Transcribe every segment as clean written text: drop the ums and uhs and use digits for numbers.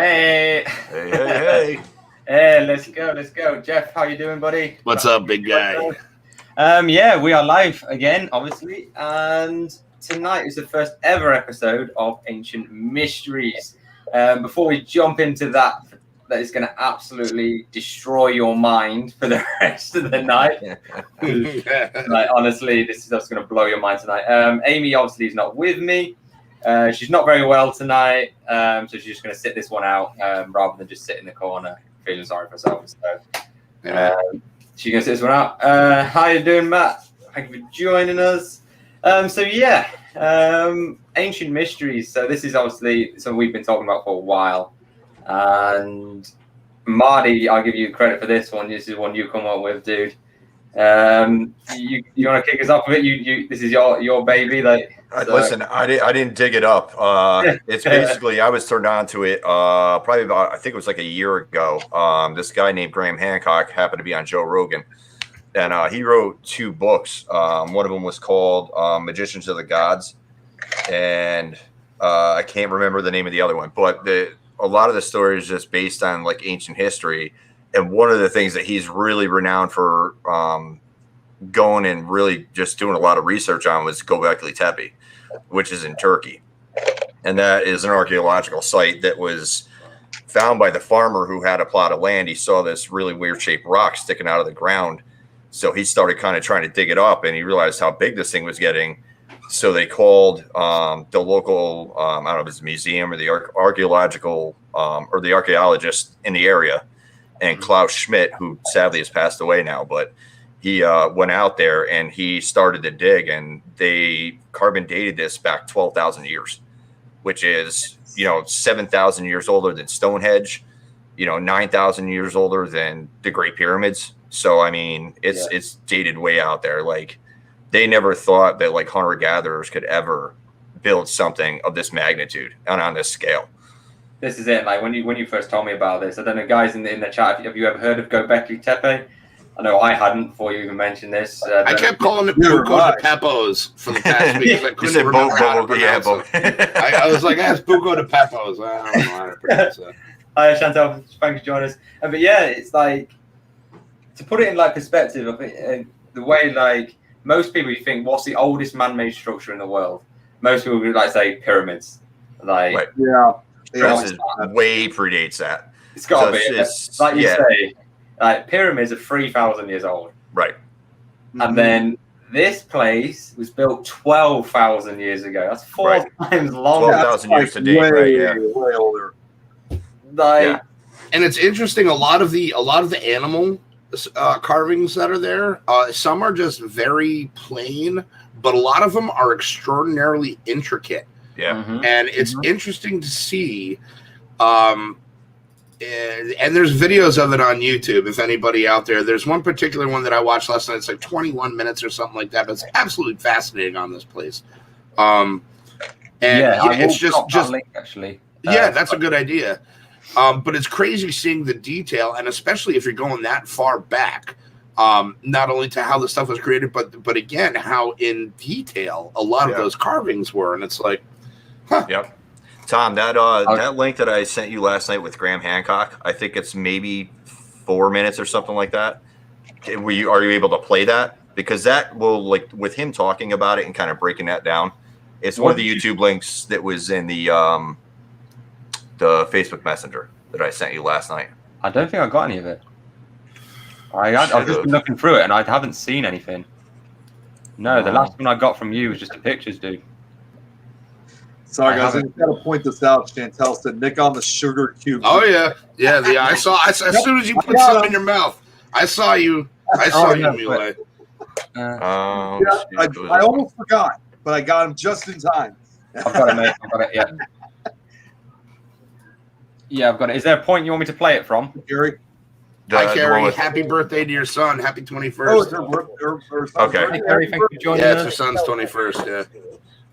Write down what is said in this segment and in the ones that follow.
Hey. Hey. Hey, let's go. Jeff, how you doing, buddy? What's up, big guy? Yeah, we are live again, obviously, and tonight is the first ever episode of Ancient Mysteries. Before we jump into that is going to absolutely destroy your mind for the rest of the night. Like, honestly, this is just going to blow your mind tonight. Amy obviously is not with me. She's not very well tonight, so she's just going to sit this one out rather than just sit in the corner feeling sorry for herself. So she's going to sit this one out. How you doing, Matt? Thank you for joining us. Ancient Mysteries. So this is obviously something we've been talking about for a while. And Marty, I'll give you credit for this one. This is one you come up with, dude. You want to kick us off with it? This is your baby, like. Listen, I didn't dig it up. It's basically I was turned on to it probably about, I think it was like a year ago. This guy named Graham Hancock happened to be on Joe Rogan, and he wrote two books. One of them was called Magicians of the Gods, and I can't remember the name of the other one. But a lot of the story is just based on like ancient history, and one of the things that he's really renowned for going and really just doing a lot of research on was Gobekli Tepe, which is in Turkey. And that is an archaeological site that was found by the farmer who had a plot of land. He saw this really weird shaped rock sticking out of the ground. So he started kind of trying to dig it up, and he realized how big this thing was getting. So they called the local, I don't know if it's a museum or the archaeological or the archaeologist in the area, and Klaus Schmidt, who sadly has passed away now, but he went out there and he started to dig, and they carbon dated this back 12,000 years, which is, 7,000 years older than Stonehenge, 9,000 years older than the Great Pyramids. So, I mean, it's dated way out there. Like, they never thought that like hunter-gatherers could ever build something of this magnitude and on this scale. This is it. Like when you first told me about this, I don't know, guys in the chat, have you ever heard of Gobekli Tepe? I know I hadn't before you even mentioned this. I kept calling it Buco de Pepos for the past week because I couldn't remember how to pronounce it. I was like, it's Buco de Pepos. I don't know how to pronounce it. Hi, Chantal. Thanks for joining us. But yeah, it's like, to put it in like perspective, of it, the way like most people you think, what's the oldest man-made structure in the world? Most people would like say pyramids. Like, right. Yeah. This way predates that. It's got to be. Like you say, like pyramids are 3,000 years old. Right. And then this place was built 12,000 years ago. That's four times longer. 12,000 years to date, right? Yeah. Way older. Like, and it's interesting. A lot of the animal carvings that are there, some are just very plain, but a lot of them are extraordinarily intricate. Yeah. Mm-hmm. And it's interesting to see. And there's videos of it on YouTube. If anybody out there, there's one particular one that I watched last night. It's like 21 minutes or something like that. But it's absolutely fascinating on this place. It's just link, actually. That's a good idea. But it's crazy seeing the detail, and especially if you're going that far back, not only to how the stuff was created, but again, how in detail a lot of those carvings were. And it's like, Yep. Tom, that link that I sent you last night with Graham Hancock, I think it's maybe 4 minutes or something like that. Are you able to play that? Because that will, like, with him talking about it and kind of breaking that down, it's one of the YouTube links that was in the Facebook Messenger that I sent you last night. I don't think I got any of it. I've just been looking through it and I haven't seen anything. No, the last one I got from you was just the pictures, dude. Sorry, guys, I got to point this out. Chantel said, Nick on the sugar cube. Oh, yeah. Yeah, I saw as soon as you put something in your mouth, I saw you. Mulaes. I almost forgot, but I got him just in time. I've got it, mate. I've got it, yeah. Yeah, I've got it. Is there a point you want me to play it from? Gary? Hi, Carrie. Happy birthday to your son. Happy 21st. Okay. Hi, Carrie. Thank you for joining us. It's your son's 21st, yeah.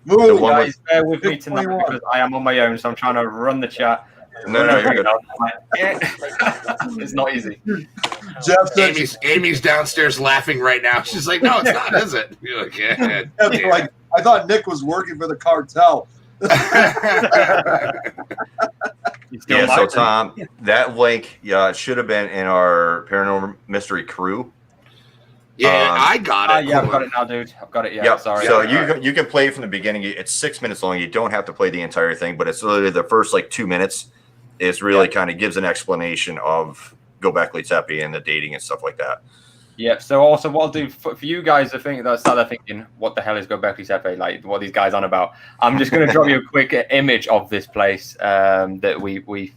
Move, guys, bear with me tonight because I am on my own, so I'm trying to run the chat. No, you're good. It's not easy. Amy's downstairs laughing right now. She's like, "No, it's not, is it?" You're like, yeah. Like, I thought Nick was working for the cartel. Yeah, so Tom, that link should have been in our Paranormal Mystery crew. Yeah, I got it. Yeah, I've got it now, dude. I've got it. Yeah, Yep. sorry. So you can play it from the beginning. It's 6 minutes long. You don't have to play the entire thing, but it's literally the first like 2 minutes. It's really kind of gives an explanation of Gobekli Tepe and the dating and stuff like that. Yeah. So also, what I'll do for you guys, I think that started thinking, what the hell is Gobekli Tepe? Like, what are these guys on about? I'm just going to drop you a quick image of this place that we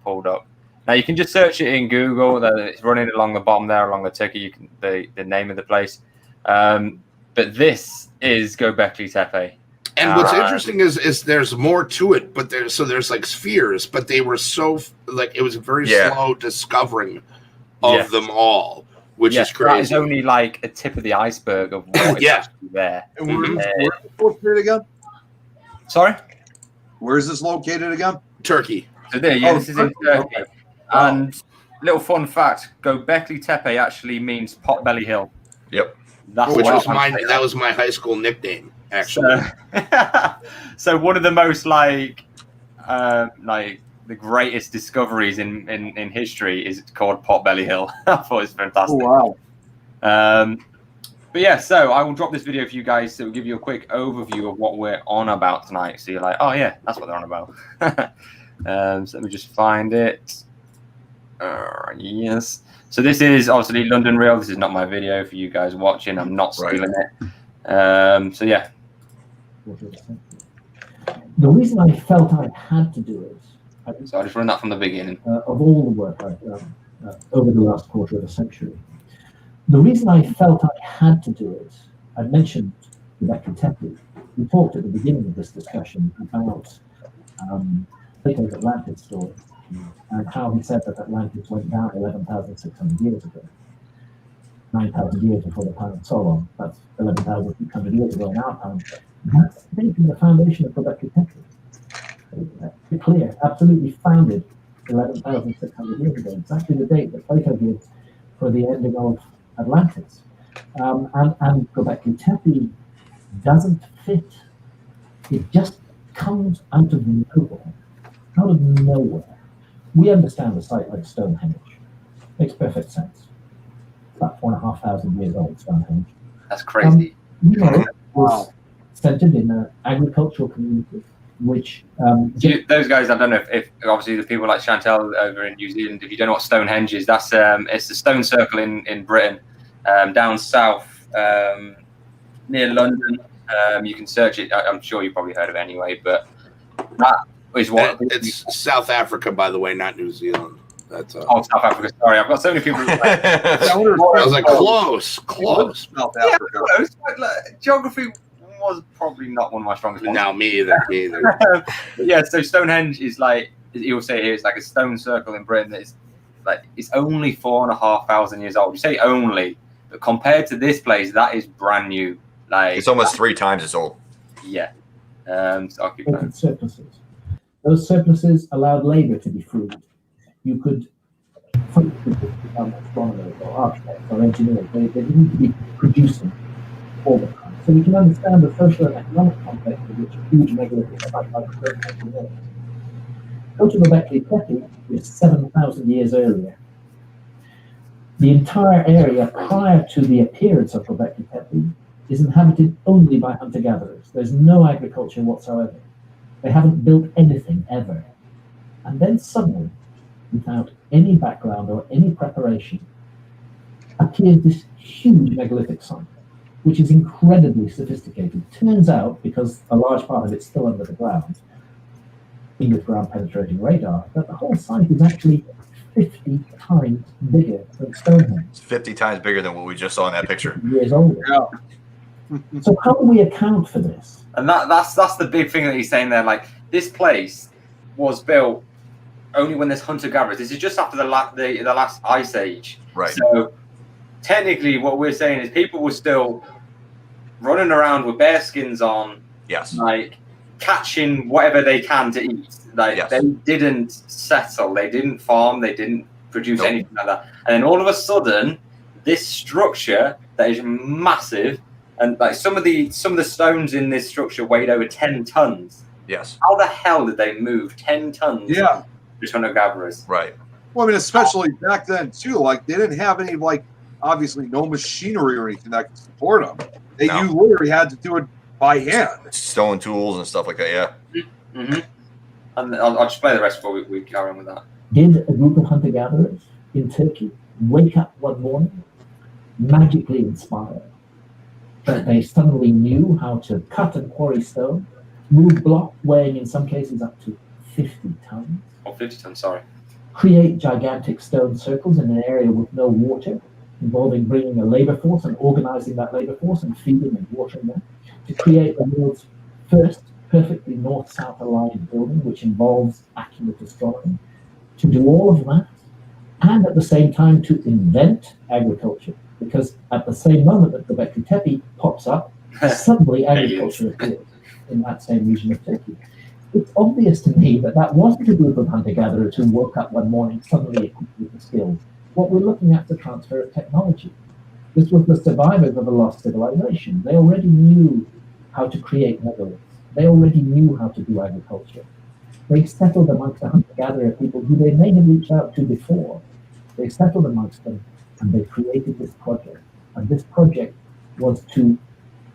pulled up. Now you can just search it in Google. It's running along the bottom there, along the ticker. You can the name of the place. But this is Gobekli Tepe. And what's interesting is there's more to it, but there's like spheres, but they were so like it was a very slow discovering of them all, which is crazy. That is only like a tip of the iceberg of what is actually there. And where's this located again? Sorry? Where is this located again? Turkey. So there, this is in Turkey. Okay. And little fun fact: Gobekli Tepe actually means Potbelly Hill. Yep. That was my high school nickname, actually. So one of the most like the greatest discoveries in history is called Potbelly Hill. I thought it was fantastic. Oh, wow. But yeah, so I will drop this video for you guys to give you a quick overview of what we're on about tonight. So you're like, oh yeah, that's what they're on about. So let me just find it. Yes. So this is obviously London Real. This is not my video for you guys watching. I'm not stealing it. So yeah. The reason I felt I had to do it. So I just run that from the beginning. Of all the work I've done over the last quarter of a century, the reason I felt I had to do it, I mentioned Gobekli Tepe. We talked at the beginning of this discussion about Plato's Atlantis story. And how he said that Atlantis went down 11,600 years ago. 9,000 years before the time of Solon. That's 11,600 years ago in our time. That's taking the foundation of Gobekli Tepe. Be clear, absolutely founded 11,600 years ago. Exactly the date that Plato gives for the ending of Atlantis. And Gobekli Tepe doesn't fit. It just comes out of nowhere. Out of nowhere. We understand a site like Stonehenge. Makes perfect sense. About 4,500 years old, Stonehenge. That's crazy. It was centered in an agricultural community, which... those guys, I don't know if obviously the people like Chantel over in New Zealand, if you don't know what Stonehenge is, that's it's a stone circle in Britain, down south, near London. You can search it. I'm sure you've probably heard of it anyway, but that is what... It's South Africa, by the way, not New Zealand. That's South Africa. Sorry, I've got so many people. I was like, close. South Africa. Geography was probably not one of my strongest ones. No, me either. Yeah, so Stonehenge is like, you'll say here, it's like a stone circle in Britain that is like, it's only 4,500 years old. You say only, but compared to this place, that is brand new. Like, it's almost 3 times as old. Yeah. So I'll keep going. Surpluses. Those surpluses allowed labor to be freed. You could become astronomers or architects or engineers. They didn't need to be producing all the time. So you can understand the social and economic context in which huge megalithic sites like Stonehenge were. Go to Gobekli Tepe is 7,000 years earlier. The entire area prior to the appearance of Gobekli Tepe is inhabited only by hunter-gatherers. There's no agriculture whatsoever. They haven't built anything ever. And then suddenly, without any background or any preparation, appears this huge megalithic site, which is incredibly sophisticated. Turns out, because a large part of it's still under the ground, with ground penetrating radar, that the whole site is actually 50 times bigger than Stonehenge. It's 50 times bigger than what we just saw in that picture. Years older. Yeah. So how do we account for this? And that's the big thing that he's saying there. Like, this place was built only when there's hunter-gatherers. This is just after the last ice age. Right. So technically what we're saying is people were still running around with bear skins on. Yes. Like, catching whatever they can to eat. Like, yes. They didn't settle. They didn't farm. They didn't produce anything like that. And then all of a sudden, this structure that is massive, and like some of the stones in this structure weighed over 10 tons. Yes. How the hell did they move 10 tons just hunter-gatherers. Right. Well, I mean, especially back then too. Like they didn't have any obviously no machinery or anything that could support them. You literally had to do it by hand. Stone tools and stuff like that. Yeah. Mm-hmm. And I'll just play the rest before we carry on with that. Did a group of hunter-gatherers in Turkey wake up one morning, magically inspired, that they suddenly knew how to cut and quarry stone, move blocks weighing in some cases up to 50 tons. Oh, 50 tons, sorry. Create gigantic stone circles in an area with no water, involving bringing a labor force and organizing that labor force and feeding and watering them, to create the world's first perfectly north-south aligned building, which involves accurate astronomy, to do all of that, and at the same time to invent agriculture. Because at the same moment that Gobekli Tepe pops up, suddenly agriculture appears in that same region of Turkey. It's obvious to me that wasn't a group of hunter-gatherers who woke up one morning suddenly equipped with the skills. What we're looking at is the transfer of technology. This was the survivors of a lost civilization. They already knew how to create megaliths. They already knew how to do agriculture. They settled amongst the hunter-gatherer people who they may have reached out to before. They settled amongst them, and they created this project. And this project was to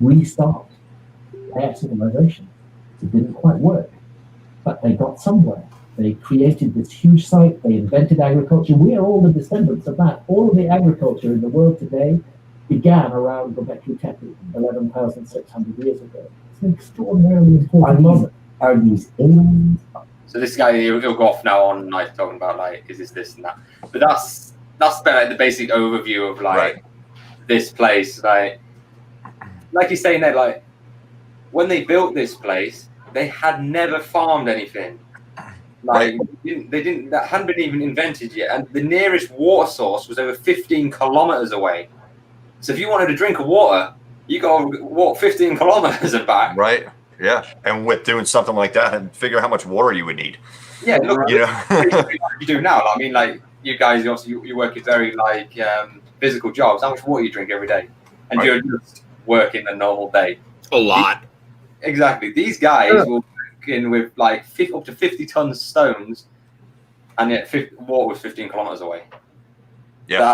restart their civilization. It didn't quite work, but they got somewhere. They created this huge site. They invented agriculture. We are all the descendants of that. All of the agriculture in the world today began around Gobekli Tepe 11,600 years ago. It's an extraordinarily important moment. Are these aliens? So this guy, he'll go off now on like talking about like, is this and that? But that's like the basic overview of like this place. Like you're saying that like when they built this place, they had never farmed anything. Like that hadn't been even invented yet, and the nearest water source was over 15 kilometers away. So if you wanted to drink water, you got to walk 15 kilometers and back. Right. Yeah. And with doing something like that, and figure out how much water you would need. Yeah. Look, you know, like you do now. I mean, like you guys, obviously, you work in very like physical jobs. How much water you drink every day, and you're just working a normal day. A lot. Exactly. These guys will in with like up to 50 tons stones, and yet water was 15 kilometers away. Yeah.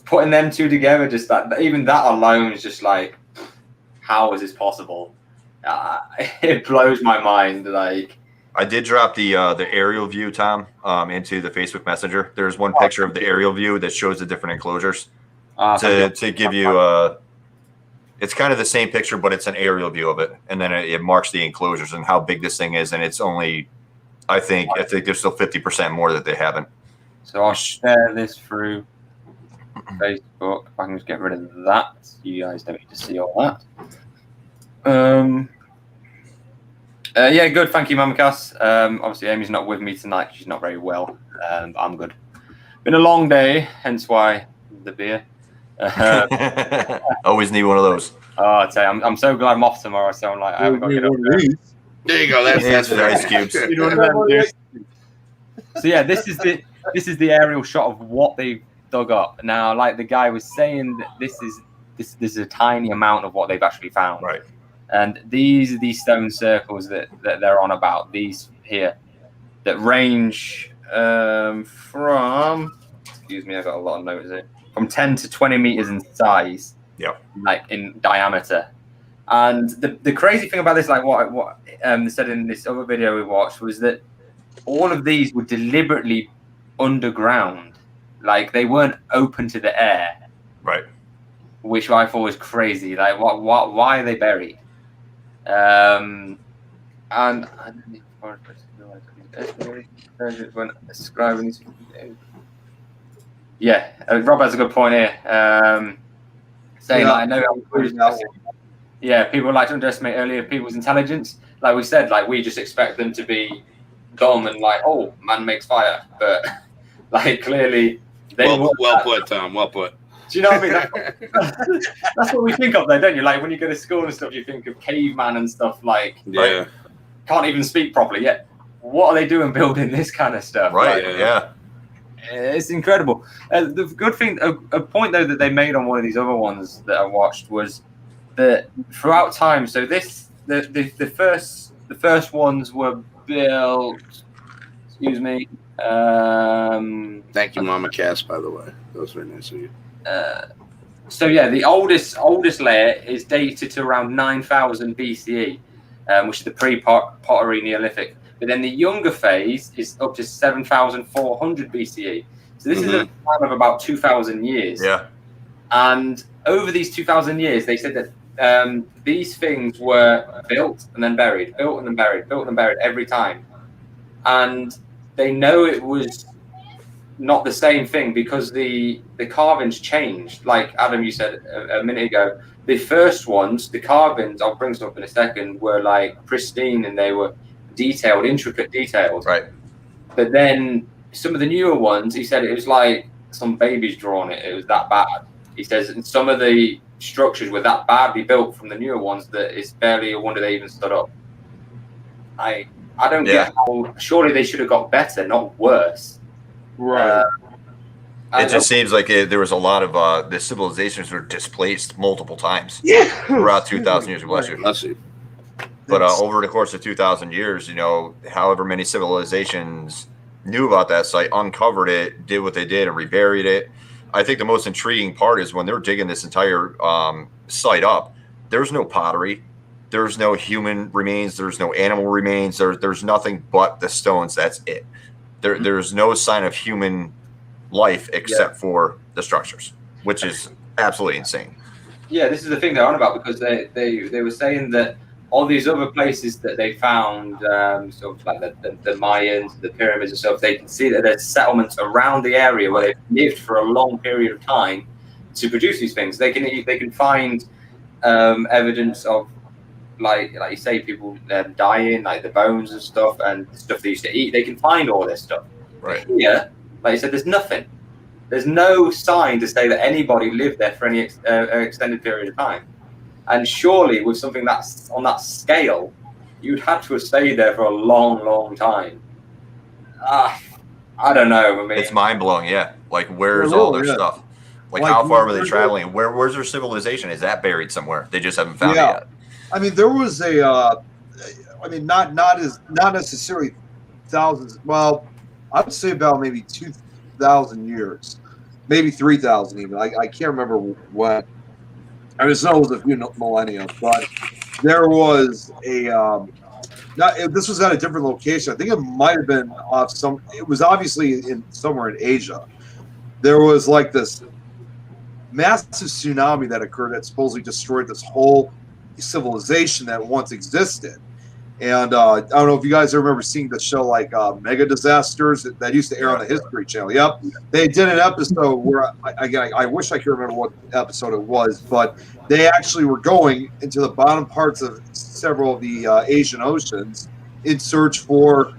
Putting them two together, just even that alone is just like, how is this possible? It blows my mind. Like, I did drop the aerial view, Tom, into the Facebook Messenger. There's one picture of the aerial view that shows the different enclosures to give you it's kind of the same picture, but it's an aerial view of it, and then it marks the enclosures and how big this thing is. And it's only, I think there's still 50% more that they haven't. So I'll share this through Facebook. If I can just get rid of that, you guys don't need to see all that. Yeah, good. Thank you, Mamakas. Obviously, Amy's not with me tonight. She's not very well. I'm good. Been a long day, hence why the beer. Always need one of those. Oh, I'd say I'm so glad I'm off tomorrow. So I'm like, I haven't got to get up there. There you go. That's the ice cubes. So yeah, this is the aerial shot of what they've dug up. Now, like the guy was saying, that this is a tiny amount of what they've actually found. Right. And these are these stone circles that they're on about. These here that range from. Excuse me, I got a lot of notes here. From 10 to 20 meters in size, like in diameter. And the crazy thing about this, like what they said in this other video we watched, was that all of these were deliberately underground, like they weren't open to the air, right? Which I thought was crazy. Like, why are they buried? And I when describing these. Yeah, Rob has a good point here. Saying like, I know people like to underestimate earlier people's intelligence. Like we said, like we just expect them to be dumb and like, oh, man makes fire, but like clearly they well put, Tom. Well put. Do you know what I mean? That's what we think of, though, don't you? Like when you go to school and stuff, you think of caveman and stuff. Like, can't even speak properly yet. What are they doing building this kind of stuff? Right. Like, yeah. It's incredible. The good thing, a point though that they made on one of these other ones that I watched was that throughout time. So the first ones were built. Excuse me. Thank you, Mama Cass, by the way. That was very nice of you. So yeah, the oldest layer is dated to around 9,000 BCE, which is the pre-pottery Neolithic. But then the younger phase is up to 7,400 BCE. So this is a time of about 2,000 years. Yeah. And over these 2,000 years, they said that these things were built and then buried, built and then buried, built and then buried every time. And they know it was not the same thing because the carvings changed. Like Adam, you said a minute ago, the first ones, the carvings, I'll bring some up in a second, were like pristine and they were detailed, intricate details. Right. But then some of the newer ones, he said it was like some baby's drawn it. It was that bad. He says and some of the structures were that badly built from the newer ones that it's barely a wonder they even stood up. I don't get how. Surely they should have got better, not worse. Right. It just seems like there was a lot of the civilizations were displaced multiple times throughout 2,000 years. Bless you. Bless you. But over the course of 2,000 years, however many civilizations knew about that site, uncovered it, did what they did, and reburied it. I think the most intriguing part is when they're digging this entire site up, there's no pottery. There's no human remains. There's no animal remains. There's nothing but the stones. That's it. There's no sign of human life except for the structures, which is absolutely insane. Yeah, this is the thing they're on about because they were saying that all these other places that they found, sort of like the Mayans, the pyramids and stuff, they can see that there's settlements around the area where they've lived for a long period of time to produce these things. They can find evidence of, like you say, people dying, like the bones and stuff, and stuff they used to eat. They can find all this stuff. Right. Here, like you said, there's nothing. There's no sign to say that anybody lived there for any extended period of time. And surely, with something that's on that scale, you'd have to have stayed there for a long, long time. I don't know. I mean, it's mind blowing. Yeah. Like, where's all their stuff? Like how far were they traveling? Where's their civilization? Is that buried somewhere? They just haven't found it yet. I mean, there was not necessarily thousands. Well, I would say about maybe 2,000 years, maybe 3,000 even. I can't remember what. I just know it was a few millennia, but there was this was at a different location. I think it might have been off it was obviously somewhere in Asia. There was like this massive tsunami that occurred that supposedly destroyed this whole civilization that once existed. And I don't know if you guys remember seeing the show like Mega Disasters that used to air on the History Channel. Yep. They did an episode where, I wish I could remember what episode it was, but they actually were going into the bottom parts of several of the Asian oceans in search for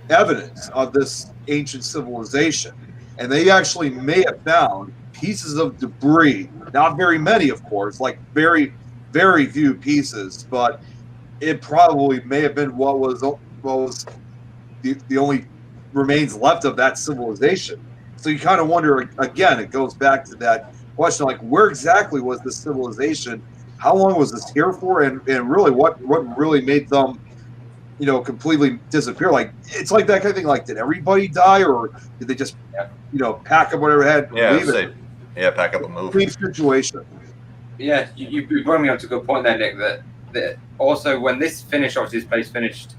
evidence of this ancient civilization. And they actually may have found pieces of debris, not very many, of course, like very, very few pieces, but it probably may have been what was the only remains left of that civilization. So you kind of wonder, again, it goes back to that question, like, where exactly was this civilization? How long was this here for? And really, what really made them, completely disappear? Like, it's like that kind of thing. Like, did everybody die, or did they just, pack up whatever they had and leave it? Yeah, pack up and move. Complete situation. Yeah, you brought me on to a good point there, Nick, that also when this finished, obviously this place finished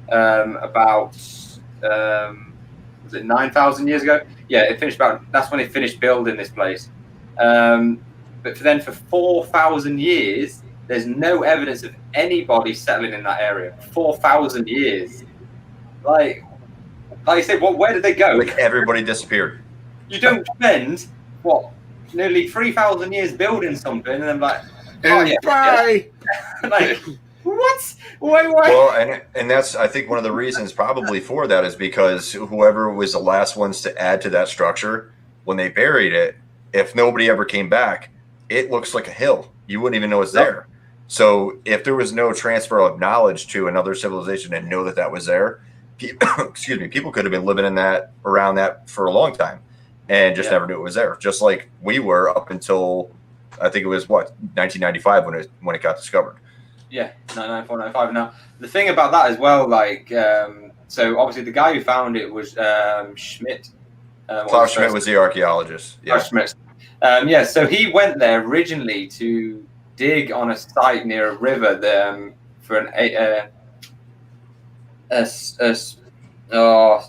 about was it 9,000 years ago? Yeah, it finished that's when they finished building this place. But then for 4,000 years, there's no evidence of anybody settling in that area. 4,000 years. Like I said, where did they go? Like everybody disappeared. You don't spend nearly 3,000 years building something, and then bye. Like, what? Why? Well, and that's, I think, one of the reasons probably for that is because whoever was the last ones to add to that structure, when they buried it, if nobody ever came back, it looks like a hill. You wouldn't even know it's there. So if there was no transfer of knowledge to another civilization and know that was there, people could have been living around that for a long time and just never knew it was there. Just like we were up until, I think it was 1995 when it got discovered. Yeah, 1994, 95. Now the thing about that as well, like so obviously the guy who found it was Schmidt. Klaus Schmidt was the archaeologist. Yeah. Klaus Schmidt. So he went there originally to dig on a site near a river for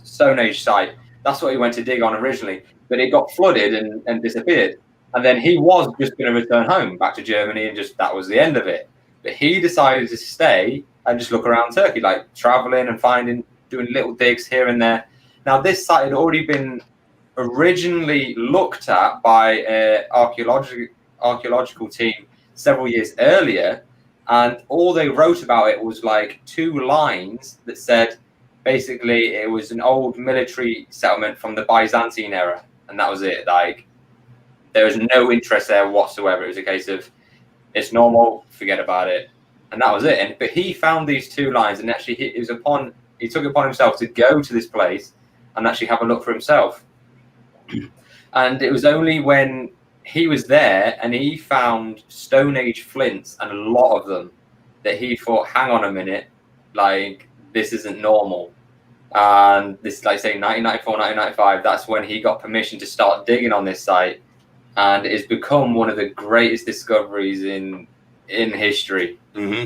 Stone Age site. That's what he went to dig on originally, but it got flooded and disappeared. And then he was just going to return home back to Germany, and just that was the end of it. But he decided to stay and just look around Turkey, like traveling and doing little digs here and there. Now, this site had already been originally looked at by an archaeological team several years earlier, and all they wrote about it was like 2 lines that said basically it was an old military settlement from the Byzantine era, and that was it. Like, there was no interest there whatsoever. It was a case of, it's normal, forget about it, and that was it. But he found these 2 lines, and actually he took it upon himself to go to this place and actually have a look for himself. And it was only when he was there and he found Stone Age flints, and a lot of them, that he thought, hang on a minute, like, this isn't normal. And this, like say, 1994, 1995, that's when he got permission to start digging on this site, and it's become one of the greatest discoveries in history. Mm-hmm.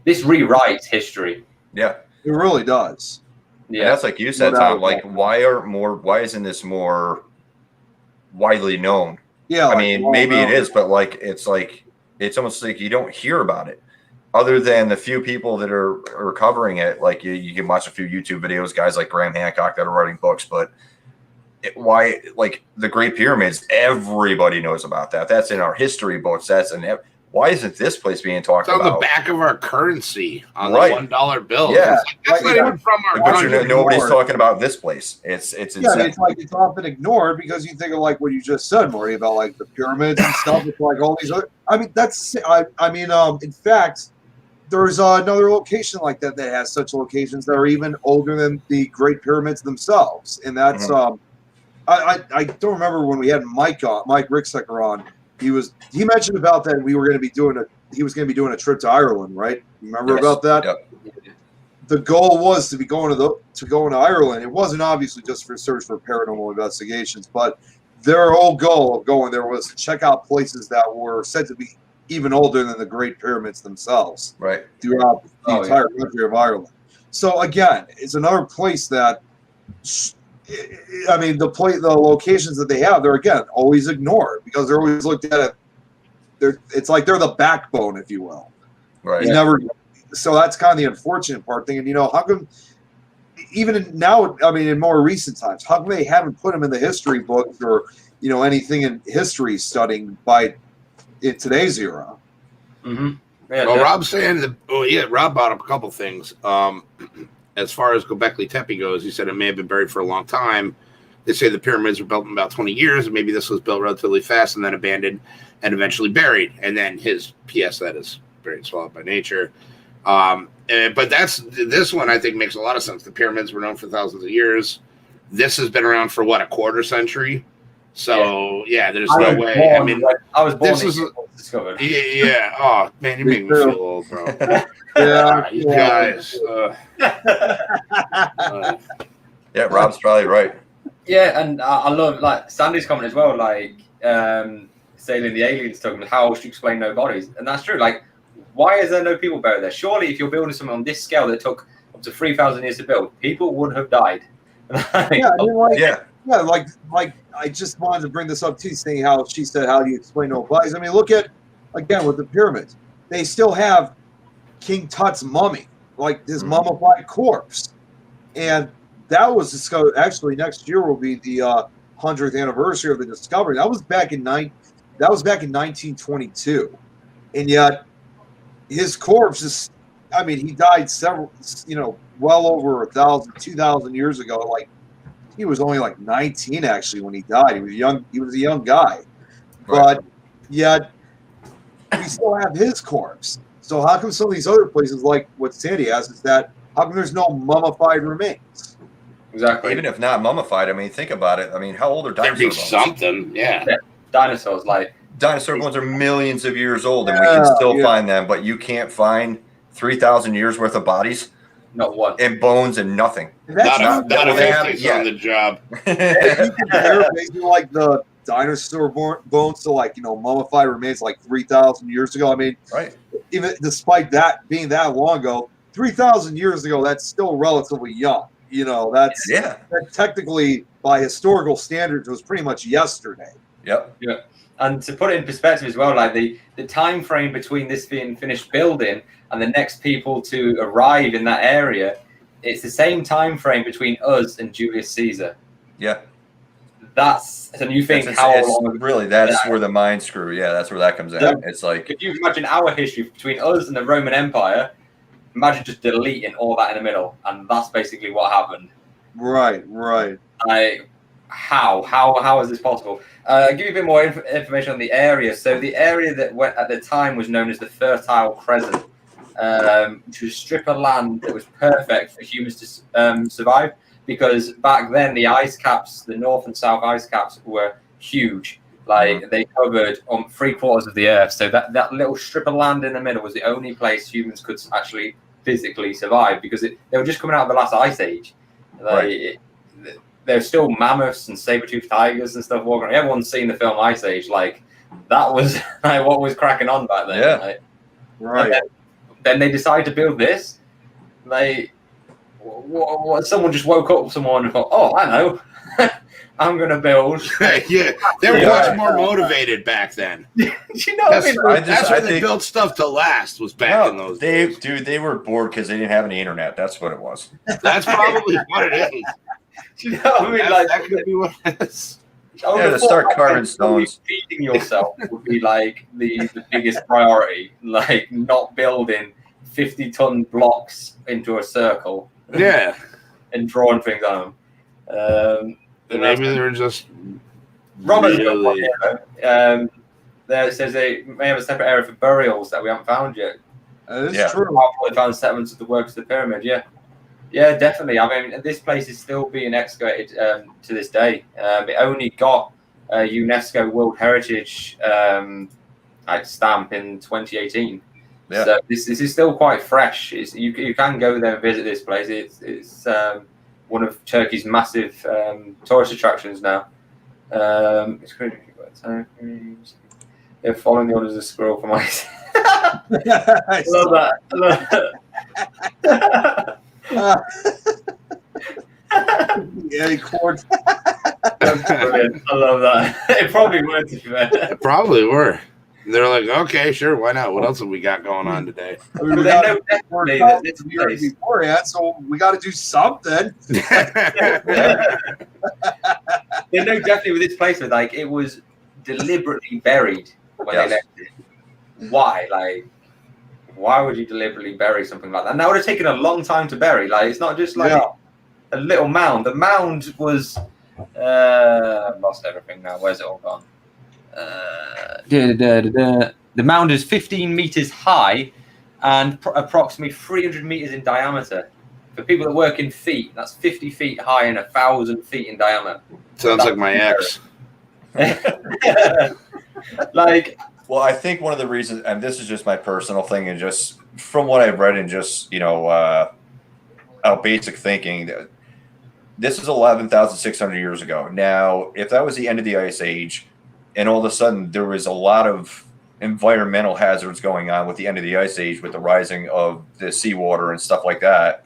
This rewrites history. Yeah, it really does. Yeah, and that's like you said, Tom. Like, why isn't this more widely known? Yeah, I mean, maybe it is, but it's almost like you don't hear about it, other than the few people that are covering it. Like you can watch a few YouTube videos, guys like Graham Hancock that are writing books, but why, like the Great Pyramids, everybody knows about that. That's in our history books. Why isn't this place being talked about? It's on the back of our currency on the $1 bill. Yeah, that's not even from our country. Nobody's talking about this place. It's insane. Yeah, it's like it's often ignored because you think of like what you just said, Marty, about like the pyramids and stuff. It's like all these other. I mean, in fact, there's another location like that has such locations that are even older than the Great Pyramids themselves, and that's I don't remember when we had Mike Ricksecker on. He mentioned about that he was going to be doing a trip to Ireland, right? Remember about that? Yep. The goal was to go into Ireland. It wasn't obviously just for search for paranormal investigations, but their whole goal of going there was to check out places that were said to be even older than the Great Pyramids themselves, right? Throughout the entire country of Ireland. So again, it's another place that. I mean, the locations that they have, they're again always ignored because they're always looked at. It's like they're the backbone, if you will. Right. So that's kind of the unfortunate part thing. And how come, even in more recent times, how come they haven't put them in the history books or anything in history studying in today's era? Mm-hmm. Yeah, Rob's saying that. Rob brought up a couple things. As far as Gobekli Tepe goes, he said it may have been buried for a long time. They say the pyramids were built in about 20 years, and maybe this was built relatively fast and then abandoned and eventually buried. And then his PS that is buried, swallowed by nature. But this one I think makes a lot of sense. The pyramids were known for thousands of years. This has been around for a quarter century. So there's no way. I mean, I was born. This was discovered. Yeah. Oh man, you make me feel old, bro. You guys. Rob's probably right. Yeah, and I love like Sandy's comment as well. Like sailing the aliens talking about how else do you explain no bodies, and that's true. Like, why is there no people buried there? Surely, if you're building something on this scale that took up to 3,000 years to build, people would have died. Like I just wanted to bring this up too, saying how she said, how do you explain no bodies? I mean, look at, again, with the pyramids. They still have King Tut's mummy, like his mummified corpse. And that was discovered, actually next year will be the 100th anniversary of the discovery. That was back in 1922. And yet his corpse is, I mean, he died several, well over 2,000 years ago. Like, he was only like 19 actually when he died. He was young. He was a young guy, but yet we still have his corpse. So how come some of these other places, like what Sandy asked, is that how come there's no mummified remains? Exactly. Even if not mummified, I mean, think about it. I mean, how old are dinosaur There'd be bones? something, yeah. Dinosaurs, like Dinosaur bones are millions of years old, and we can still find them. But you can't find 3,000 years worth of bodies. Not one. and bones and nothing. Not not- a they haven't Hefty's yet. on the job. If you compare basically like the dinosaur bones to like mummified remains like 3,000 years ago. I mean, Right. even despite that being that long ago, 3,000 years ago, that's still relatively young. That's Yeah. that technically by historical standards was pretty much yesterday. Yep. Yeah. And to put it in perspective as well, like the time frame between this being finished building and the next people to arrive in that area, it's the same time frame between us and Julius Caesar. Yeah. And you think It's how long? really that's where the mind screw. Yeah, that's where that comes in. Yeah. It's like If you imagine our history between us and the Roman Empire, imagine just deleting all that in the middle, and that's basically what happened. Right. Like, how is this possible? I'll give you a bit more information on the area. So the area that at the time was known as the Fertile Crescent, which was a strip of land that was perfect for humans to survive, because back then the ice caps, the north and south ice caps, were huge. Like they covered 3/4 of the earth. So that little strip of land in the middle was the only place humans could actually physically survive, because they were just coming out of the last ice age. Like, there's still mammoths and saber-toothed tigers and stuff walking around. Everyone's seen the film Ice Age. Like, that was like what was cracking on back then. Yeah. Like, Right. then they decided to build this. Like, someone just woke up someone and thought, oh, I know. I'm going to build. Yeah, they were much more motivated back then. Do you know what I mean? That's why they built stuff to last, was back in those days. They were bored because they didn't have any internet. That's what it was. That's probably what it is. Do you know what I mean? Like, that could be what it is. Yeah, to start carving stones. Feeding yourself would be like the biggest priority. Like, not building 50-ton blocks into a circle. Yeah. And drawing things on them. Maybe they were just Robert really... there says they may have a separate area for burials that we haven't found yet. It's true. Probably found settlements of the works of the pyramid. Yeah, definitely. I mean, this place is still being excavated to this day. It only got a UNESCO World Heritage stamp in 2018. Yeah. So this is still quite fresh. You can go there and visit this place. It's one of Turkey's massive tourist attractions now. It's crazy. They're following the orders of the squirrel from ice. I love that. Yeah, cord. Brilliant. I love that. It probably were, to be fair. It probably were. They're like, okay, sure, why not? What else have we got going on today? I mean, They know definitely that this place. beforehand, so we got to do something. They know definitely with this place, but like it was deliberately buried when they left it. Why? Like, why would you deliberately bury something like that? And that would have taken a long time to bury. Like, it's not just like a little mound. The mound was lost everything now. Where's it all gone? The mound is 15 meters high and approximately 300 meters in diameter. For people that work in feet, that's 50 feet high and 1,000 feet in diameter. Sounds like my ex. Like, well, I think one of the reasons, and this is just my personal thing, and just from what I've read and just our basic thinking, this is 11,600 years ago. Now, if that was the end of the Ice Age, and all of a sudden there was a lot of environmental hazards going on with the end of the Ice Age, with the rising of the seawater and stuff like that,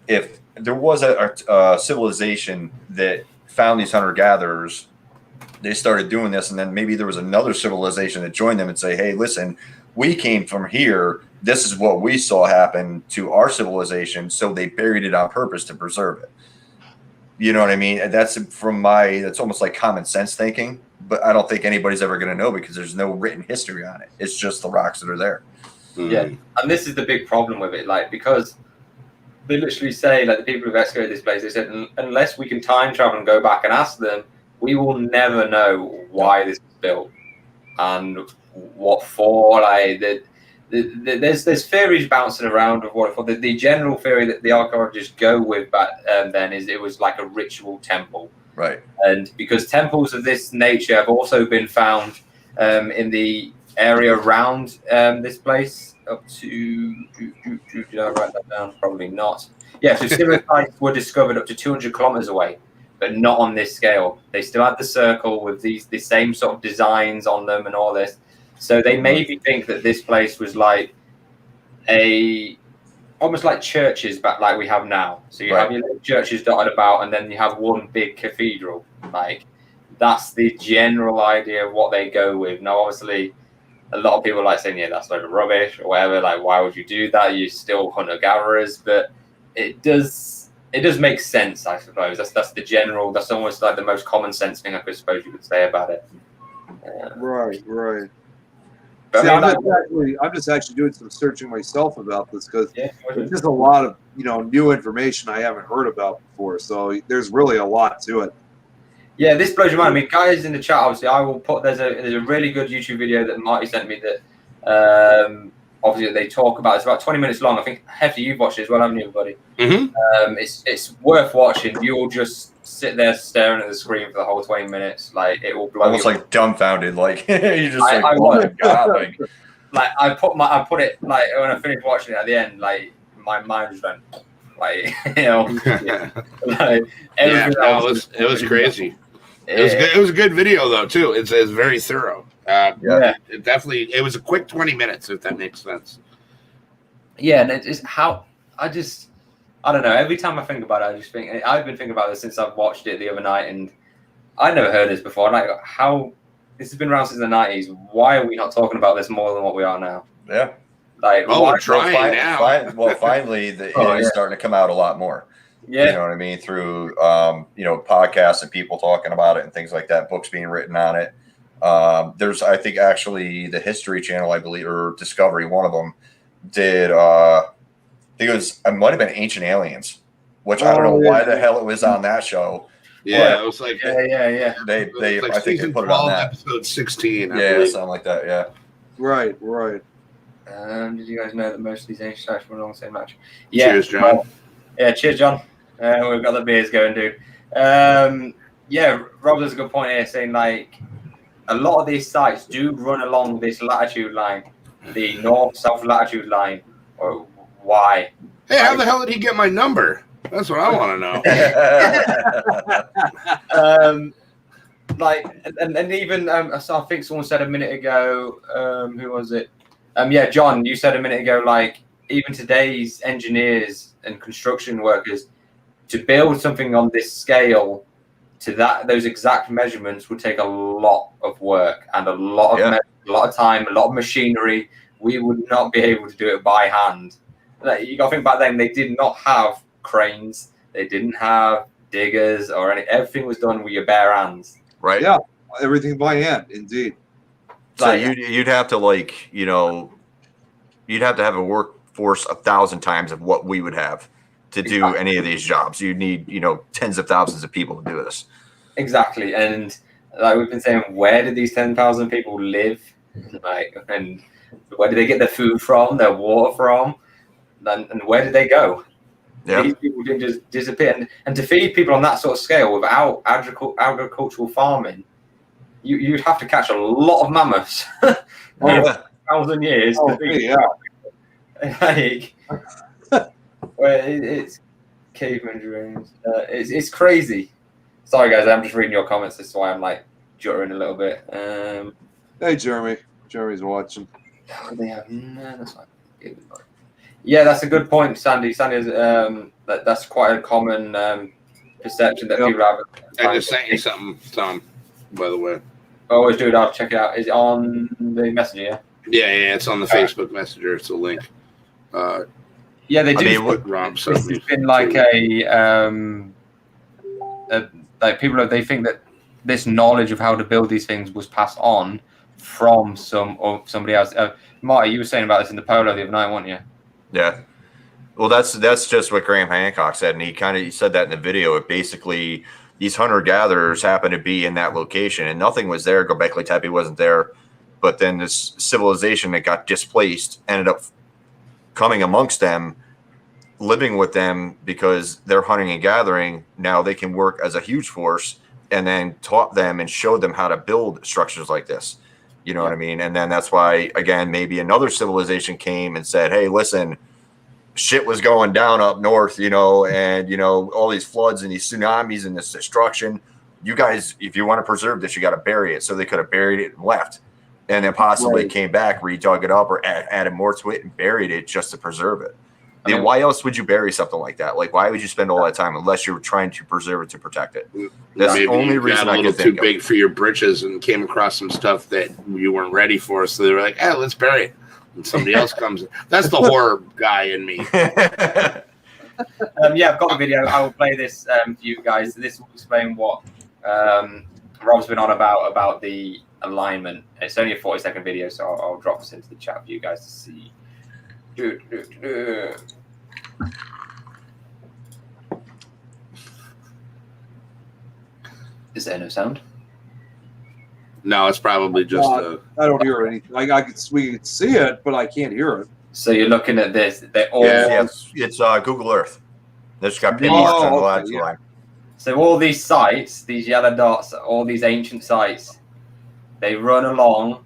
if there was a civilization that found these hunter-gatherers, they started doing this, and then maybe there was another civilization that joined them and say, hey, listen, we came from here. This is what we saw happen to our civilization. So they buried it on purpose to preserve it. You know what I mean? And that's that's almost like common sense thinking, but I don't think anybody's ever going to know because there's no written history on it. It's just the rocks that are there. Yeah. And this is the big problem with it. Like, because they literally say, like, the people who've excavated this place, they said, unless we can time travel and go back and ask them, we will never know why this was built and what for. Like, there's theories bouncing around of what for. The general theory that the archaeologists go with back then is it was like a ritual temple. Right. And because temples of this nature have also been found in the area around this place up to. Did I write that down? Probably not. Yeah, so similar sites were discovered up to 200 kilometers away, but not on this scale. They still had the circle with the same sort of designs on them and all this. So they maybe think that this place was like almost like churches, but like we have now. So you have your little churches dotted about, and then you have one big cathedral. Like that's the general idea of what they go with. Now, obviously, a lot of people are like saying, yeah, that's load of rubbish or whatever. Like, why would you do that? You're still hunter-gatherers, but it does make sense, I suppose. That's the general. That's almost like the most common sense thing I suppose you could say about it. Right. But See, I mean, I'm just actually doing some searching myself about this because yeah, there's just a lot of new information I haven't heard about before. So there's really a lot to it. yeah, this blows your mind. I mean, guys in the chat, obviously, I will put. There's a really good YouTube video that Marty sent me that obviously they talk about. It's about 20 minutes long. I think Hefty, you've watched it as well, haven't you, buddy? Mm-hmm. It's worth watching. You'll just sit there staring at the screen for the whole 20 minutes. Like it will blow. Almost like dumbfounded. Like you're just like, I oh my god! Like I put it like when I finished watching it at the end, like my mind just went like like, it was crazy. It was a good video though too. It's very thorough. It definitely. It was a quick 20 minutes, if that makes sense. Yeah, and it's how I don't know. Every time I think about it, I just think I've been thinking about this since I've watched it the other night, and I never heard this before. Like how this has been around since the 90s. Why are we not talking about this more than what we are now? Yeah. Like, we're trying now. Finally, it is starting to come out a lot more. Yeah. You know what I mean? Through, podcasts and people talking about it and things like that, books being written on it. There's, I think, actually the History Channel, I believe, or Discovery, one of them did, I think it might have been Ancient Aliens, which I don't know why the hell it was on that show. Yeah, it was like yeah. They like I think they put it on that episode 16. something like that. Yeah. Right. Did you guys know that most of these ancient sites were along the same match? Yeah. Cheers, John. Cheers, John. We've got the beers going, dude. Rob does a good point here, saying like a lot of these sites do run along this latitude line, the north-south latitude line. Or why? Hey, how the hell did he get my number? That's what I want know. to And even I think someone said a minute ago. Who was it? John, you said a minute ago. Like even today's engineers and construction workers, to build something on this scale, to those exact measurements would take a lot of work and a lot of time, a lot of machinery. We would not be able to do it by hand. Like, you got to think back then, they did not have cranes, they didn't have diggers or anything. Everything was done with your bare hands. Right. Yeah. Everything by hand, indeed. So you'd have to you'd have to have a workforce 1,000 times of what we would have to do any of these jobs. You'd need, tens of thousands of people to do this. Exactly. And like we've been saying, where did these 10,000 people live? And where did they get their food from, their water from? And where did they go? Yeah. These people didn't just disappear. And to feed people on that sort of scale without agricultural farming, you'd have to catch a lot of mammoths. 1,000 years. It's caveman dreams. It's crazy. Sorry, guys, I'm just reading your comments. That's why I'm like juttering a little bit. Hey, Jeremy. Jeremy's watching. That's fine. Yeah, that's a good point, Sandy. Sandy, that's quite a common perception that people have. I just sent you something, Tom, by the way. Always do it. I'll check it out. Is it on the Messenger? Yeah, it's on the Facebook Messenger. It's a link. Yeah, they do. This has been like like people. They think that this knowledge of how to build these things was passed on from somebody else. Marty, you were saying about this in the polo the other night, weren't you? Yeah. Well, that's just what Graham Hancock said, and he said that in the video. It basically, these hunter-gatherers happened to be in that location, and nothing was there. Gobekli Tepe wasn't there, but then this civilization that got displaced ended up coming amongst them, living with them because they're hunting and gathering. Now they can work as a huge force, and then taught them and showed them how to build structures like this. You know what I mean? And then that's why, again, maybe another civilization came and said, hey, listen, shit was going down up north, and, all these floods and these tsunamis and this destruction. You guys, if you want to preserve this, you got to bury it. So they could have buried it and left. And then possibly came back, redug it up, or added more to it and buried it just to preserve it. Then why else would you bury something like that? Like, why would you spend all that time unless you're trying to preserve it to protect it? That's the only reason I can think of. Maybe you got a little too big for your britches and came across some stuff that you weren't ready for, so they were like, let's bury it. And somebody else comes in. That's the horror guy in me. I've got the video. I will play this for you guys. This will explain what Rob's been on about the alignment. It's only a 40-second video, so I'll drop this into the chat for you guys to see. Is there no sound? No, it's probably just. I don't hear anything. We can see it, but I can't hear it. So you're looking at this. They're all. Yeah, it's Google Earth. There's got pin marks on the latitude line. So all these sites, these yellow dots, all these ancient sites, they run along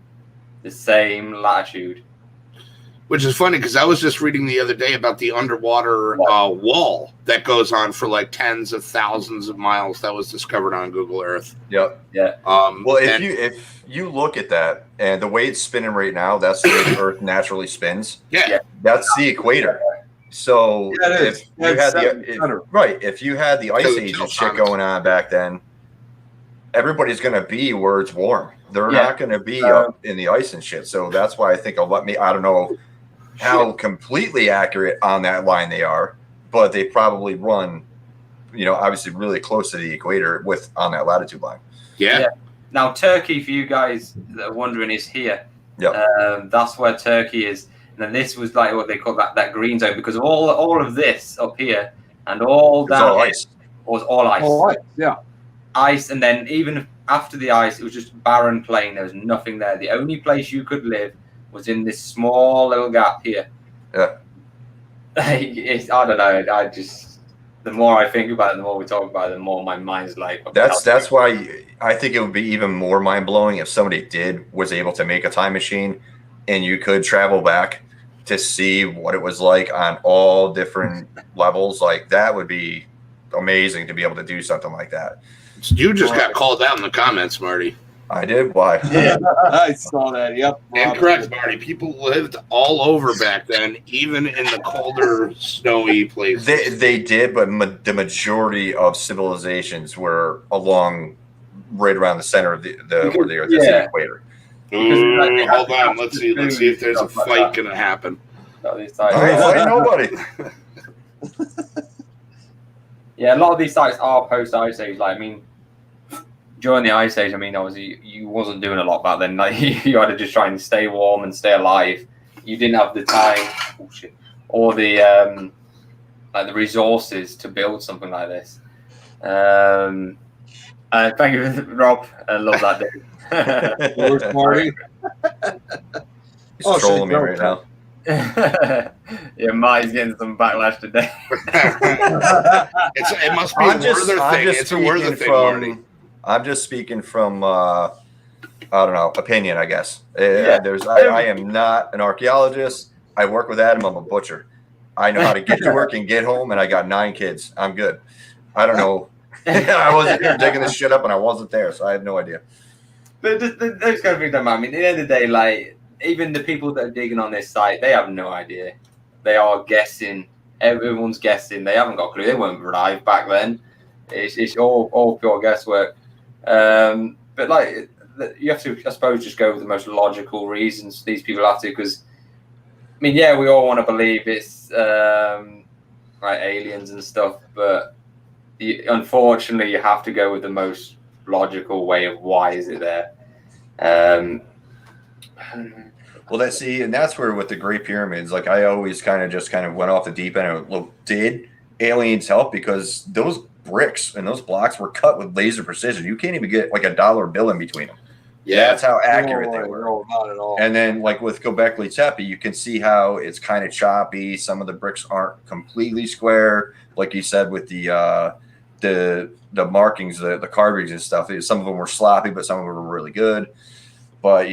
the same latitude. Which is funny because I was just reading the other day about the underwater wall that goes on for like tens of thousands of miles that was discovered on Google Earth. Yep. Yeah. Well, if you look at that and the way it's spinning right now, that's the way the Earth naturally spins. Yeah. That's the equator. So if you had the ice age and shit going on back then, everybody's going to be where it's warm. They're not going to be up in the ice and shit. So that's why I think I don't know how completely accurate on that line they are, but they probably run, obviously really close to the equator on that latitude line. Yeah. Now, Turkey, for you guys that are wondering, is here. Yeah. That's where Turkey is. And then this was like what they call that green zone because of all of this up here and all down all here ice. was all ice. All right. Yeah. Ice, and then even after the ice, it was just barren plain. There was nothing there. The only place you could live was in this small little gap here. Yeah. I don't know. The more I think about it, the more we talk about it, the more my mind's like. That's why I think it would be even more mind blowing if somebody was able to make a time machine, and you could travel back to see what it was like on all different levels. Like that would be amazing to be able to do something like that. You just got called out in the comments, Marty. I did? Why? Yeah, I saw that. Yep. Incorrect, Marty. People lived all over back then, even in the colder, snowy places. They did, but the majority of civilizations were along right around the center of the where the Earth is the equator. Hold on. Let's see if there's a fight going to happen. I ain't fighting nobody. Yeah, a lot of these sites are post-Ice Age. During the Ice Age, obviously you wasn't doing a lot back then. You had to just try and stay warm and stay alive. You didn't have the time, or the resources to build something like this. Thank you, Rob. I love that dude. Where's Marty? He's trolling me right now. Yeah, Marty's getting some backlash today. It must be a Werther thing. It's a Werther thing, Marty. I'm just speaking from, I don't know, opinion, I guess. I am not an archaeologist. I work with Adam. I'm a butcher. I know how to get to work and get home, and I got 9 kids. I'm good. I don't know. I wasn't here digging this shit up, and I wasn't there, so I have no idea. But those kind of things don't matter. At the end of the day, even the people that are digging on this site, they have no idea. They are guessing. Everyone's guessing. They haven't got a clue. They weren't alive back then. It's all pure guesswork. But you have to, I suppose, just go with the most logical reasons these people have to. Because, we all want to believe it's aliens and stuff, but unfortunately, you have to go with the most logical way of why is it there. Well, that's where with the Great Pyramids, I always kind of went off the deep end. Did aliens help? Because those bricks and those blocks were cut with laser precision. You can't even get a dollar bill in between them. Yeah, that's how accurate they were. No, not at all. And then with Gobekli Tepe, you can see how it's kind of choppy. Some of the bricks aren't completely square, like you said with the markings, the carvings and stuff. Some of them were sloppy, but some of them were really good. But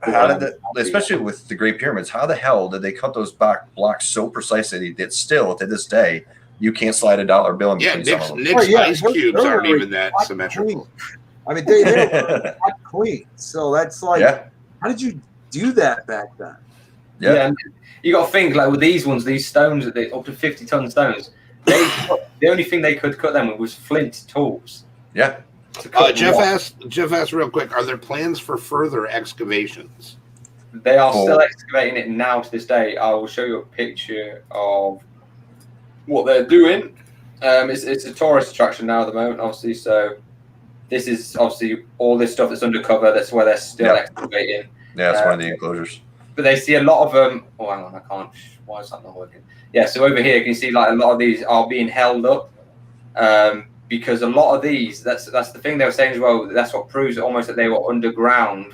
how did that? Especially with the Great Pyramids, how the hell did they cut those back blocks so precisely that still to this day you can't slide a dollar bill in between some of them? Nick's ice cubes aren't even that symmetrical. I mean, they're not clean. So that's like, how did you do that back then? Yeah, you got to think like with these ones, these stones, up to 50-ton stones. The only thing they could cut them with was flint tools. Yeah. Jeff asked real quick, are there plans for further excavations? They are still excavating it now to this day. I will show you a picture of what they're doing. It's a tourist attraction now at the moment, obviously. So this is obviously all this stuff that's undercover. That's where they're still excavating. Yeah, it's one of the enclosures. But they see a lot of them. Oh, hang on, I can't. Why is that not working? Yeah, so over here you can see like a lot of these are being held up. Because a lot of these, that's the thing they were saying as well. That's what proves almost that they were underground.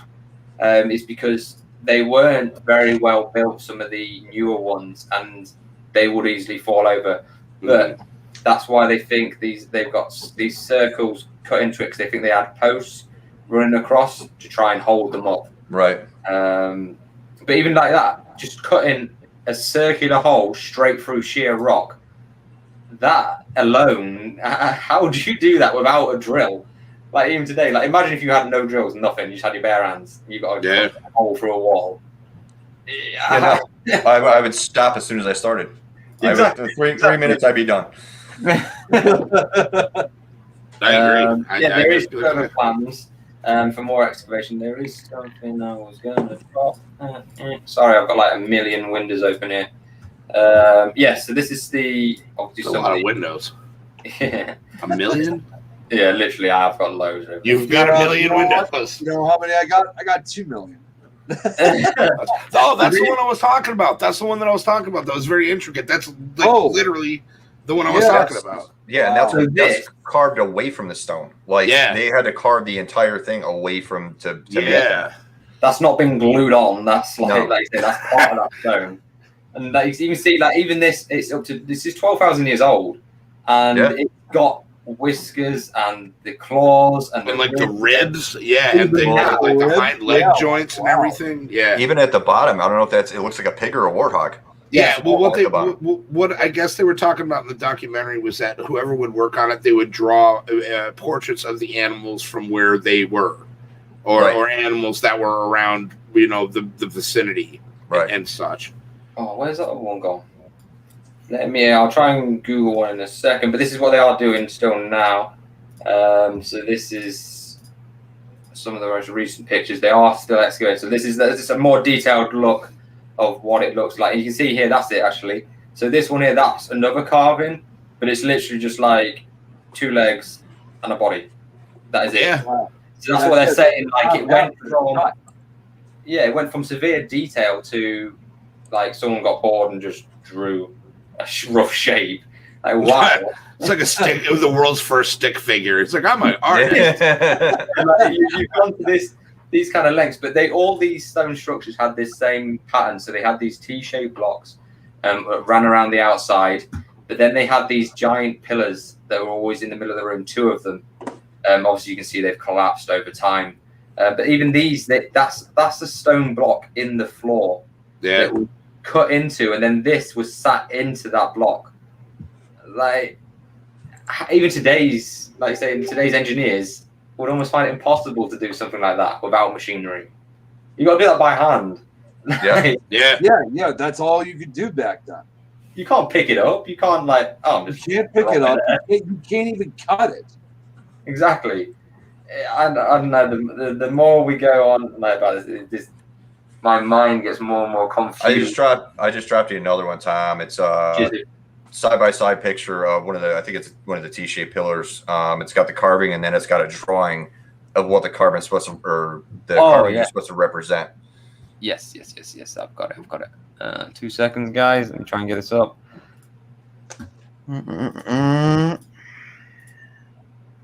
Is because they weren't very well built. Some of the newer ones, and they would easily fall over. But that's why they think they've got these circles cut into it because they think they had posts running across to try and hold them up. Right. But even like that, just cutting a circular hole straight through sheer rock. That alone, how do you do that without a drill? Like even today, like imagine if you had no drills, nothing, you just had your bare hands, you got a hole through a wall. I would stop as soon as I started. Exactly. 3 minutes, I'd be done. I agree. There is further plans for more excavation. There is something I was going to drop. Sorry, I've got like a million windows open here. So this is the a lot of windows. Yeah. A million? Yeah, literally, I've got loads. You've got a million windows. You know how many I got? I got 2 million. That's the one I was talking about. That's the one that I was talking about. That was very intricate. That's literally the one I was talking about. Yeah, and that's carved away from the stone. Like they had to carve the entire thing away from to make that. That's not been glued on. That's like you say, that's part of that stone. And like, you can see that even this, this is 12,000 years old, and it's got whiskers and the claws and like the ribs, and the hind leg joints and everything. Yeah, even at the bottom, I don't know if it looks like a pig or a warthog. Yeah, well, what I guess they were talking about in the documentary was that whoever would work on it, they would draw portraits of the animals from where they were, or animals that were around, the vicinity, and such. Oh, where's that other one gone? I'll try and Google one in a second, but this is what they are doing still now. So this is some of the most recent pictures. They are still excavating. So this is a more detailed look of what it looks like. You can see here, that's it actually. So this one here, that's another carving, but it's literally just like 2 legs and a body. That is it. Yeah. So that's what they're saying. Like it went from severe detail to like someone got bored and just drew a rough shape. Like wow. It's like a stick. It was the world's first stick figure. It's like I'm an artist. You've gone to these kind of lengths, but all these stone structures had this same pattern. So they had these T-shaped blocks ran around the outside, but then they had these giant pillars that were always in the middle of the room, 2 of them. Obviously, you can see they've collapsed over time. But even these, that's a stone block in the floor. Yeah. That was cut into, and then this was sat into that block. Like even today's engineers would almost find it impossible to do something like that without machinery. You got to do that by hand. Yeah. That's all you could do back then. You can't pick it up. You can't you can't pick it up. You can't even cut it. Exactly. I don't know. The more we go on about this, my mind gets more and more confused. I just dropped you another one, Tom. It's side-by-side picture of I think it's one of the T-shaped pillars. It's got the carving, and then it's got a drawing of what the carving is supposed to, or the carving is supposed to represent. Yes. I've got it. 2 seconds, guys. Let me try and get this up.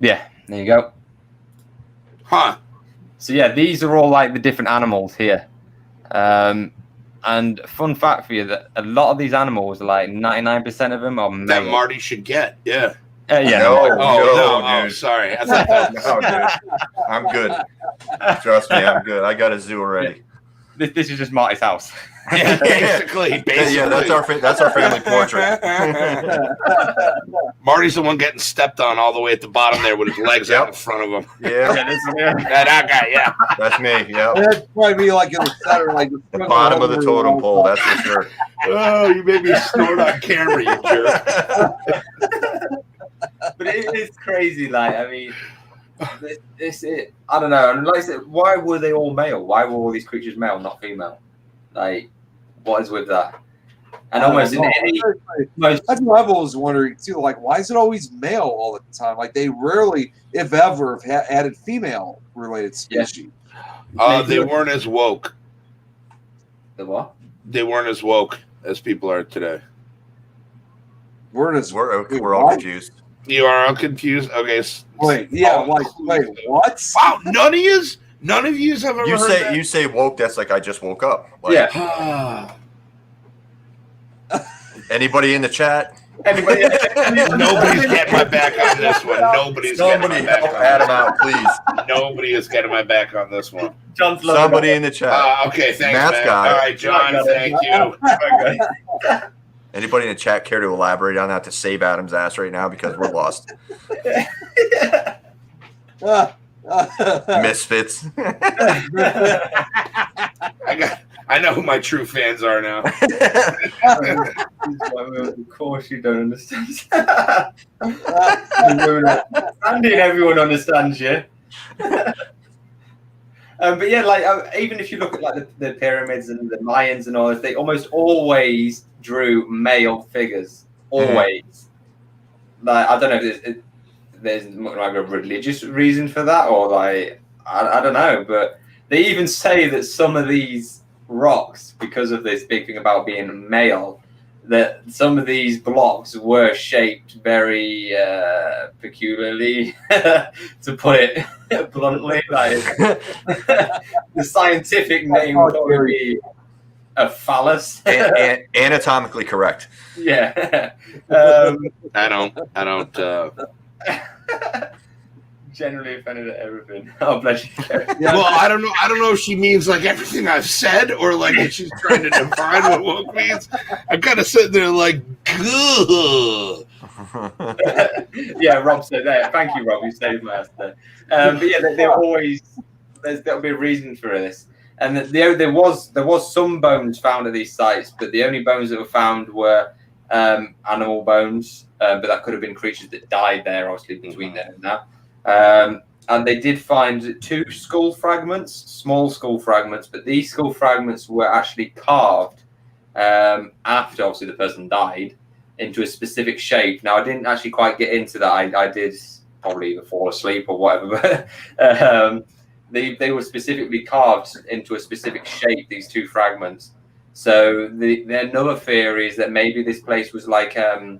Yeah, there you go. Huh. So yeah, these are all like the different animals here. And fun fact for you that a lot of these animals, like 99% of them are male. That Marty should get, yeah. Yeah. No, Oh, dude. sorry. I thought that No, dude. I'm good. Trust me, I'm good. I got a zoo already. This is just Marty's house. yeah, basically. Yeah, that's our family portrait. Marty's the one getting stepped on all the way at the bottom there with his legs out in front of him. Yeah, That guy, yeah. that's me. Yeah, That'd probably be like in the center, like the bottom of the totem pole. That's for sure. Oh, you made me snort on camera, you jerk. But it is crazy. Like, I mean, I don't know. And like I said, why were they all male? Why were all these creatures male, not female? Like, what is with that? And almost in any most that's what I've always wondering too. Like, why is it always male all the time? Like, they rarely, if ever, have added female-related species. They weren't as woke. the what? They weren't as woke as people are today. We're all confused. You are all confused. Okay. Wait, yeah, wait, what? Wow, none of you have ever heard that? You say woke. That's like I just woke up. Like, Yeah. Anybody in the chat? Anybody? Nobody's getting my back on this one. Nobody's getting my Somebody back help on Adam this out, please. one. Nobody is getting my back on this one. John's Somebody in the chat. Okay, thanks, Matt's man. got All it. right, John, thank you. Anybody in the chat care to elaborate on that to save Adam's ass right now because we're lost? Misfits. I know who my true fans are now. Of course you don't understand. Andy and everyone understands you. But yeah, like even if you look at like the pyramids and the Mayans and all this, they almost always drew male figures. Always. Like, I don't know if there's like a religious reason for that, or like I don't know, but they even say that some of these rocks, because of this big thing about being male, that some of these blocks were shaped very peculiarly, to put it bluntly. Like the scientific name would probably be a phallus. Anatomically correct. Yeah. I don't. Generally offended at everything. Oh, bless you. Well, I don't know if she means like everything I've said, or like if she's trying to define what woke means. I kind of sit there like, good. Yeah, Rob said that. Thank you, Rob. You saved my ass there. But yeah, they're always there'll be a reason for this. And there was some bones found at these sites, but the only bones that were found were animal bones. But that could have been creatures that died there, obviously between then and now. And they did find 2 skull fragments, small skull fragments, but these skull fragments were actually carved after obviously the person died into a specific shape. Now, I didn't actually quite get into that. I did probably either fall asleep or whatever, but they were specifically carved into a specific shape, these 2 fragments. So another theory is that maybe this place was like a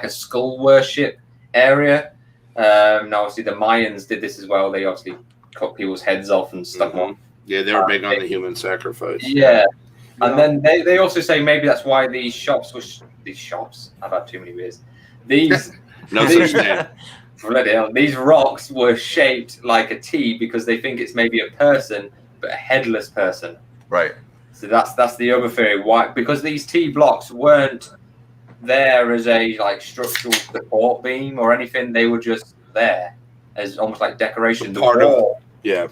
skull worship area. Now, obviously, the Mayans did this as well. They obviously cut people's heads off and stuff on. Yeah, they were big on the human sacrifice. Yeah. And then they also say maybe that's why these shops were... These shops? I've had too many beers. These... No such thing. Bloody hell. These rocks were shaped like a T because they think it's maybe a person, but a headless person. Right. So that's the other theory. Why? Because these T blocks weren't there as a like structural support beam or anything. They were just there as almost like decoration. Part of it. Yeah.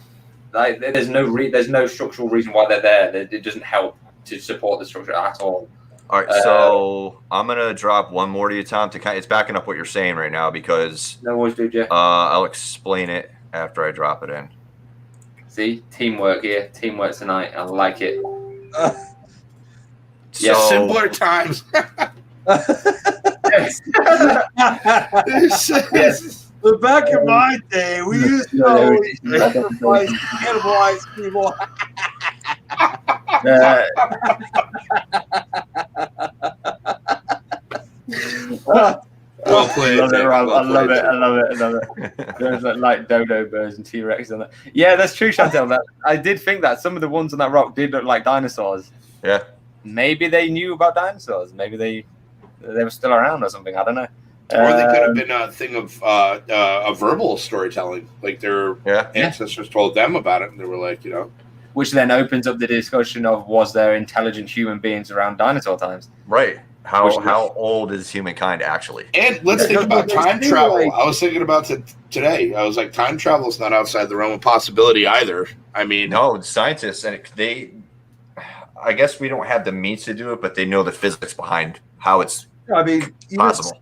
Like there's no structural reason why they're there. It doesn't help to support the structure at all. All right, so I'm gonna drop one more to you, Tom. It's backing up what you're saying right now because No worries, dude. Yeah. I'll explain it after I drop it in. See, teamwork here. Teamwork tonight. I like it. Yeah, simpler times. Yes. But back in my day, we used to always sacrifice cannibalize people. Well played. I love it. There's like dodo birds and T-Rex on that. Yeah, that's true, Chantel. That I did think that some of the ones on that rock did look like dinosaurs. Yeah. Maybe they knew about dinosaurs. Maybe they were still around or something. I don't know. Or they could have been a thing of a verbal storytelling, like their ancestors told them about it, and they were like, which then opens up the discussion of was there intelligent human beings around dinosaur times? Right. How old is humankind actually? And let's think about time travel. I was thinking about it today. I was like, time travel is not outside the realm of possibility either. I mean, no, scientists and I guess we don't have the means to do it, but they know the physics behind how it's possible.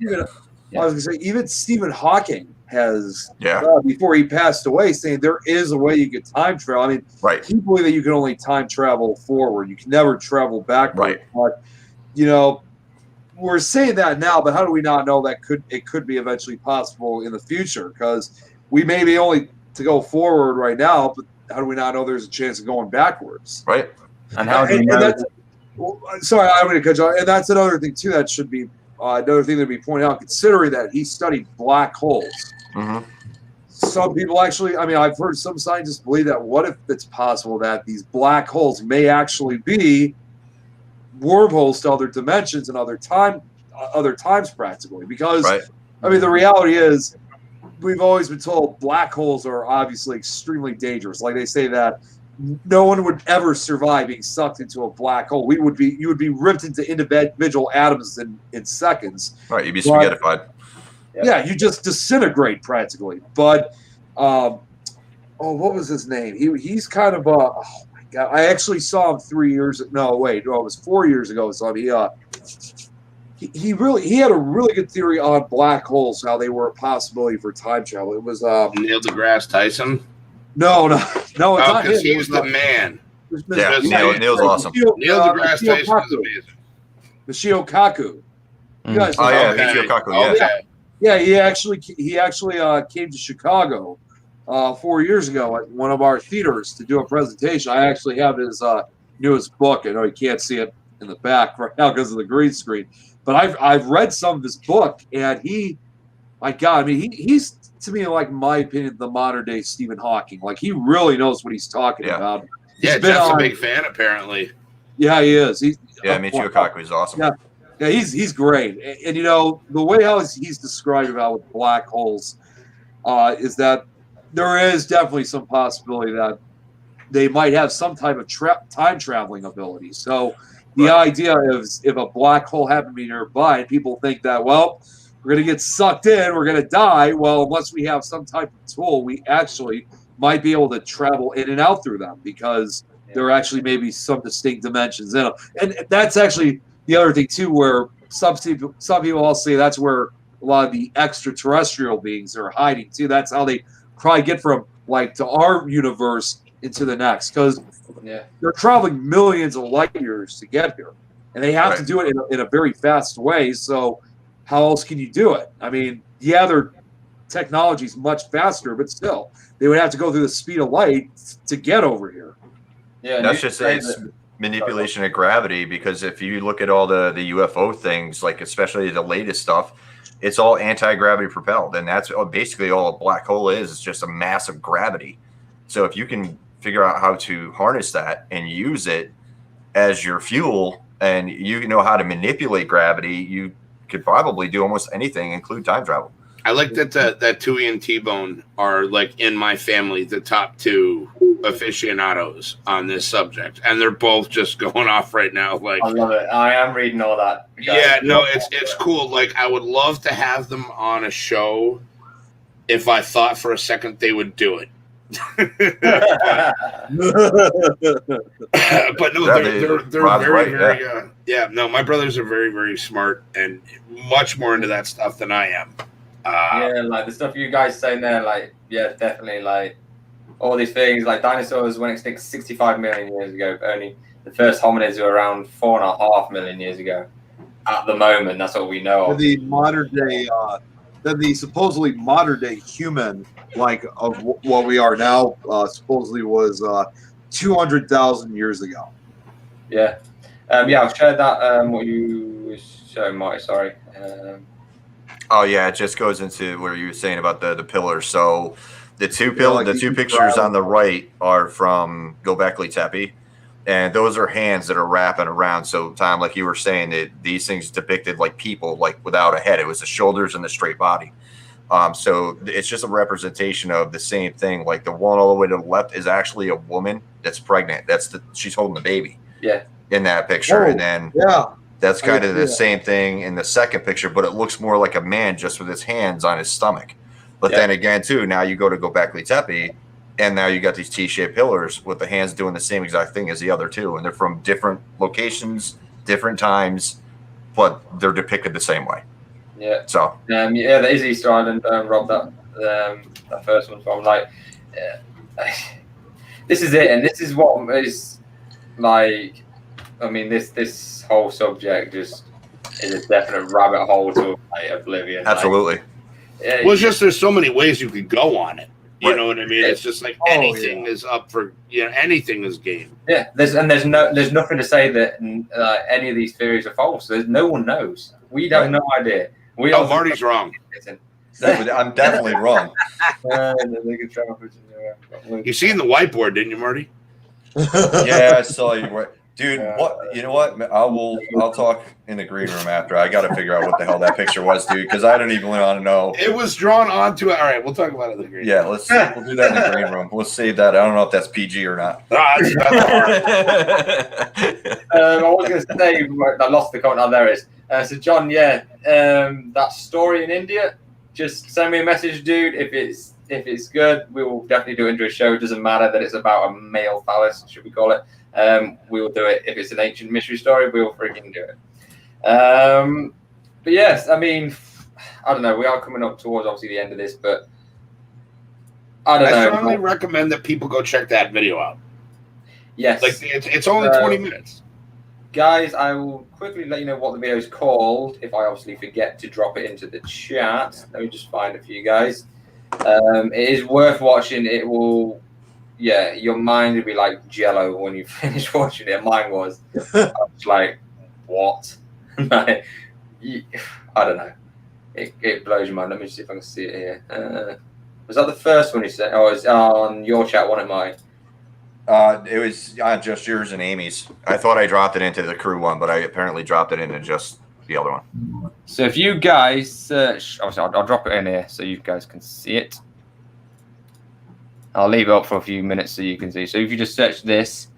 I was going to say, even Stephen Hawking has, Yeah. Before he passed away, saying there is a way you could time travel. I mean, right. He believed that you can only time travel forward. You can never travel backward. Right. But, you know, we're saying that now, but how do we not know that it could be eventually possible in the future? Because we may be only to go forward right now, but how do we not know there's a chance of going backwards? Right. And how do we know? Sorry, I'm going to cut you off. And that's another thing, too, that should be another thing to be pointed out, considering that he studied black holes. Mm-hmm. Some people actually, I mean, I've heard some scientists believe that what if it's possible that these black holes may actually be wormholes to other dimensions and other times practically? Because, right. I mean, the reality is we've always been told black holes are obviously extremely dangerous. Like they say that no one would ever survive being sucked into a black hole. You would be ripped into individual atoms in seconds. Right, you'd be spaghettified. Yeah, you just disintegrate practically. But, what was his name? He's kind of oh my god! I actually saw him 3 years. No, wait, it was 4 years ago. So he had a really good theory on black holes, how they were a possibility for time travel. It was Neil deGrasse Tyson. No, because he was the man. Yeah, Neil's awesome. Neil deGrasse Tyson is amazing. Michio Kaku. Michio Kaku. Yeah. Yeah, he actually came to Chicago 4 years ago at one of our theaters to do a presentation. I actually have his newest book. I know you can't see it in the back right now because of the green screen, but I've read some of his book, and he's to me, like, in my opinion, the modern day Stephen Hawking. Like, he really knows what he's talking about. Yeah, Jeff's a big fan apparently. Yeah, he is. Michio Kaku is awesome. Yeah, he's great. And you know, the way how he's described about with black holes is that there is definitely some possibility that they might have some type of time traveling ability. So the idea is if a black hole happened to be nearby, and people think that, well, we're going to get sucked in, we're going to die. Well, unless we have some type of tool, we actually might be able to travel in and out through them, because there actually may be some distinct dimensions in them. And that's actually the other thing, too, where some people all say that's where a lot of the extraterrestrial beings are hiding, too. That's how they probably get from, like, to our universe into the next, because they're traveling millions of light years to get here. And they have to do it in a very fast way, so how else can you do it? I mean, their technology is much faster, but still, they would have to go through the speed of light to get over here. Yeah, that's just it's manipulation of gravity, because if you look at all the UFO things, like especially the latest stuff, it's all anti-gravity propelled, and that's basically all a black hole is. It's just a massive gravity. So if you can figure out how to harness that and use it as your fuel, and you know how to manipulate gravity, you could probably do almost anything, include time travel. I like that Tui and T-Bone are, like, in my family, the top two aficionados on this subject, and they're both just going off right now. Like, I love it. I am reading all that. Yeah, no, it's cool. Like, I would love to have them on a show if I thought for a second they would do it. But no, they're very no, my brothers are very, very smart and much more into that stuff than I am. Like the stuff you guys saying there, like, definitely, like all these things, like dinosaurs went extinct 65 million years ago, but only the first hominids were around 4.5 million years ago. At the moment, that's what we know. The modern day, the supposedly modern day human, like of what we are now, supposedly was 200,000 years ago. Yeah, I've shared that. What you were showing, Marty. Sorry. It just goes into what you were saying about the pillars. So the two pictures on the right are from Gobekli Tepe, And those are hands that are wrapping around. So, Tom, like you were saying, that these things depicted like people, like without a head. It was the shoulders and the straight body. So it's just a representation of the same thing. Like the one all the way to the left is actually a woman that's pregnant. She's holding the baby. Yeah. In that picture, Oh, and then yeah, that's kind of the same thing in the second picture, but it looks more like a man just with his hands on his stomach. But then again, too, now you go to Gobekli Tepe. And now you got these T-shaped pillars with the hands doing the same exact thing as the other two. And they're from different locations, different times, but they're depicted the same way. Yeah. So. Yeah, that is Easter Island, Rob, that first one. So I'm like, this is it. And this is what is like, I mean, this whole subject just is a definite rabbit hole to like, oblivion. Absolutely. Like, Well, it's just there's so many ways you could go on it. You know what I mean? It's just like anything is up for anything is game. Yeah, there's nothing to say that any of these theories are false. No one knows. We have no idea. Marty's wrong. I'm definitely wrong. You seen the whiteboard, didn't you, Marty? Yeah, I saw you. Dude, what? You know what? I'll talk in the green room after. I got to figure out what the hell that picture was, dude, because I don't even want to know. It was drawn onto it. All right, we'll talk about it in the green room. Yeah, we'll do that in the green room. We'll save that. I don't know if that's PG or not. I was going to say, I lost the comment. Oh, there it is. So, John, that story in India, just send me a message, dude. If it's good, we will definitely do it into a show. It doesn't matter that it's about a male phallus, should we call it. We will do it. If it's an ancient mystery story, we will freaking do it. But yes, I mean, I don't know. We are coming up towards obviously the end of this, but I don't know. I strongly recommend that people go check that video out. Yes. Like it's only 20 minutes. Guys, I will quickly let you know what the video is called if I obviously forget to drop it into the chat. Let me just find it for you guys. It is worth watching. It will... Yeah, your mind would be like jello when you finish watching it. Mine was. I was like, what? Like, I don't know. It blows your mind. Let me see if I can see it here. Was that the first one you said? Oh, it was on your chat, wasn't it, Mike? It was just yours and Amy's. I thought I dropped it into the crew one, but I apparently dropped it into just the other one. So if you guys search, obviously I'll drop it in here so you guys can see it. I'll leave it up for a few minutes so you can see. So if you just search this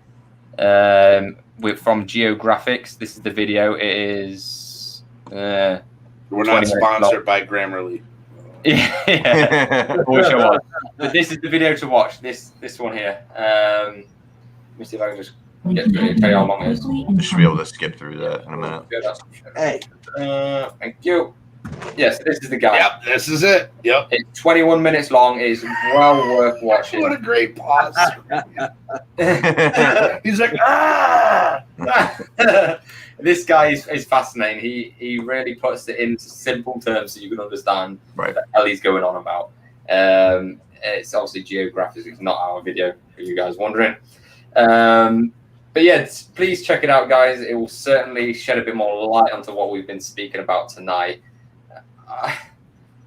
from Geographics, this is the video. It is. We're not sponsored by Grammarly. Yeah, I wish I was. But this is the video to watch. This one here. Let me see if I can just get through it. Tell you how long it is. You should be able to skip through that in a minute. Hey, thank you. Yes, this is the guy. Yep, this is it. Yep. It's 21 minutes long. It's well worth watching. What a great pause. He's like, ah! This guy is fascinating. He really puts it into simple terms so you can understand what the hell he's going on about. It's obviously Geographics. It's not our video, for you guys wondering. But yeah, please check it out, guys. It will certainly shed a bit more light onto what we've been speaking about tonight.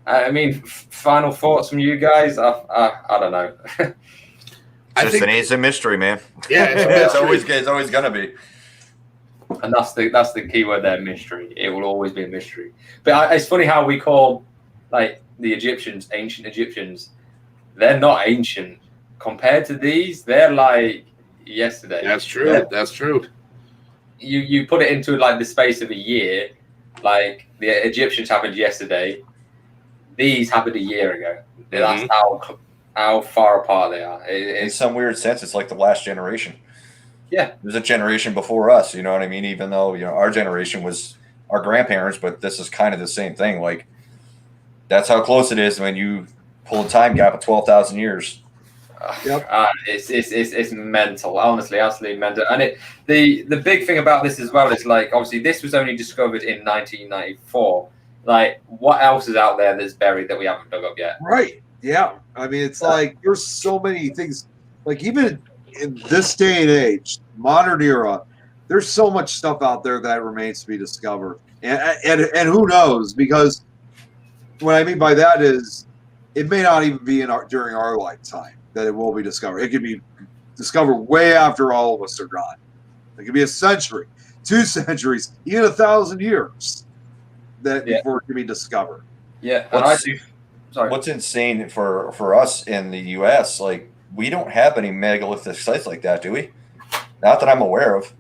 I mean, final thoughts from you guys? I don't know. It's a mystery, man. Yeah, it's always gonna be. And that's the key word there, mystery. It will always be a mystery. But it's funny how we call like the Egyptians ancient Egyptians. They're not ancient compared to these. They're like yesterday. That's true. That's true. You put it into like the space of a year. Like the Egyptians happened yesterday, these happened a year ago. That's how far apart they are. In some weird sense, it's like the last generation. Yeah, there's a generation before us. You know what I mean? Even though our generation was our grandparents, but this is kind of the same thing. Like that's how close it is when you pull a time gap of 12,000 years. Yep. It's mental, honestly, absolutely mental. And the big thing about this as well is like obviously this was only discovered in 1994. Like what else is out there that's buried that we haven't dug up yet? Right. Yeah. I mean, it's like there's so many things. Like even in this day and age, modern era, there's so much stuff out there that remains to be discovered. And who knows? Because what I mean by that is it may not even be during our lifetime that it will be discovered. It could be discovered way after all of us are gone. It could be a century, 2 centuries, even 1,000 years before it can be discovered. Yeah, and I do. Sorry. What's insane for us in the U.S., like, we don't have any megalithic sites like that, do we? Not that I'm aware of.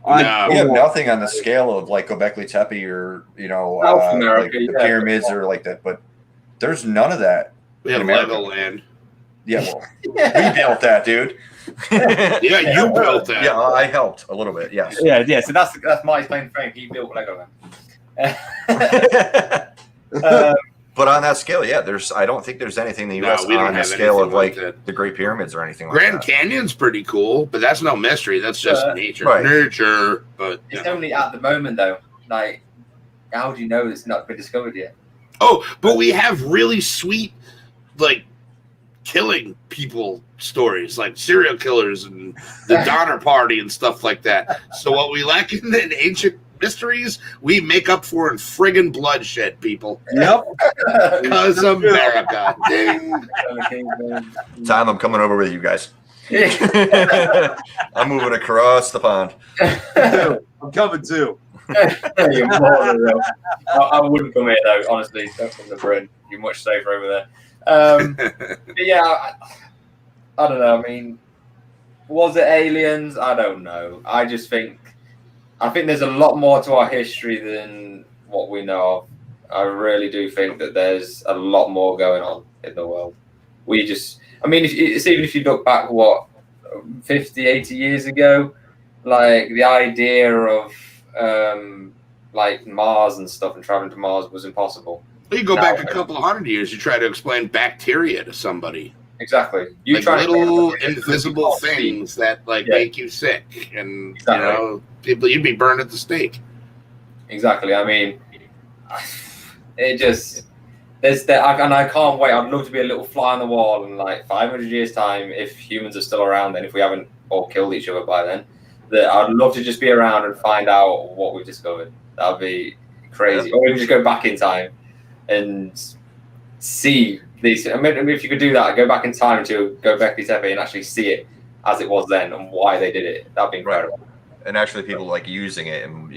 We have nothing on the scale of like Gobekli Tepe or South America, like the pyramids or like that. But there's none of that. We have Legoland. Yeah, well, we built that, dude. Yeah, you built that. Yeah, I helped a little bit. Yes. Yeah. So that's Marty's claim to fame. He built Legoland. But on that scale, yeah, I don't think there's anything in the U.S. on the scale of like the Great Pyramids or anything like that. Grand Canyon's pretty cool, but that's no mystery. That's just nature. Right. Nature. But it's only at the moment though. Like, how do you know it's not been discovered yet? Oh, but we have really sweet, like, killing people stories, like serial killers and the Donner Party and stuff like that. So what we lack in ancient mysteries, we make up for in friggin' bloodshed, people. Yep. Because America. Ding. Tom, I'm coming over with you guys. I'm moving across the pond. I'm coming too. You're more than real. I wouldn't come here though, honestly. Don't come to Britain. You're much safer over there. But yeah, I don't know. I mean, was it aliens? I don't know. I think there's a lot more to our history than what we know of. I really do think that there's a lot more going on in the world. Even if you look back, 50, 80 years ago, like the idea of like Mars and stuff and traveling to Mars was impossible. You go back a couple of hundred years, you try to explain bacteria to somebody. Exactly. You try little invisible things that make you sick, and people, you'd be burned at the stake. Exactly. I mean, there's that, and I can't wait. I'd love to be a little fly on the wall in like 500 years time, if humans are still around, and if we haven't all killed each other by then. That I'd love to just be around and find out what we've discovered. That'd be crazy. Or we just go back in time and see these. I mean, if you could do that, go back in time to Gobekli Tepe and actually see it as it was then and why they did it. That'd be incredible. Right. And actually, people like using it and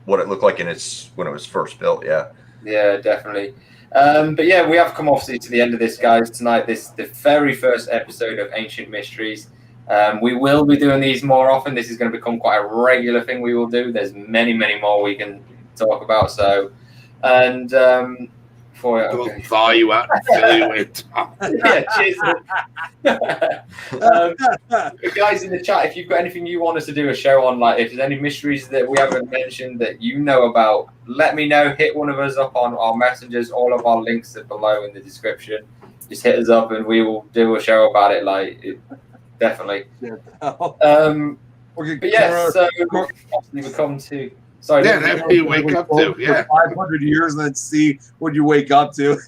what it looked like when it was first built. Yeah. Yeah, definitely. But yeah, we have come obviously to the end of this, guys. Tonight, the very first episode of Ancient Mysteries. We will be doing these more often. This is going to become quite a regular thing we will do. There's many, many more we can talk about. So, and we'll thaw you out and fill you with. Yeah, cheers. Guys in the chat, if you've got anything you want us to do a show on, like if there's any mysteries that we haven't mentioned that you know about, let me know. Hit one of us up on our messages. All of our links are below in the description. Just hit us up and we will do a show about it. Definitely. But yeah, so we come to. Sorry, yeah, that's what you wake up to. Yeah, 500 years and then see what you wake up to.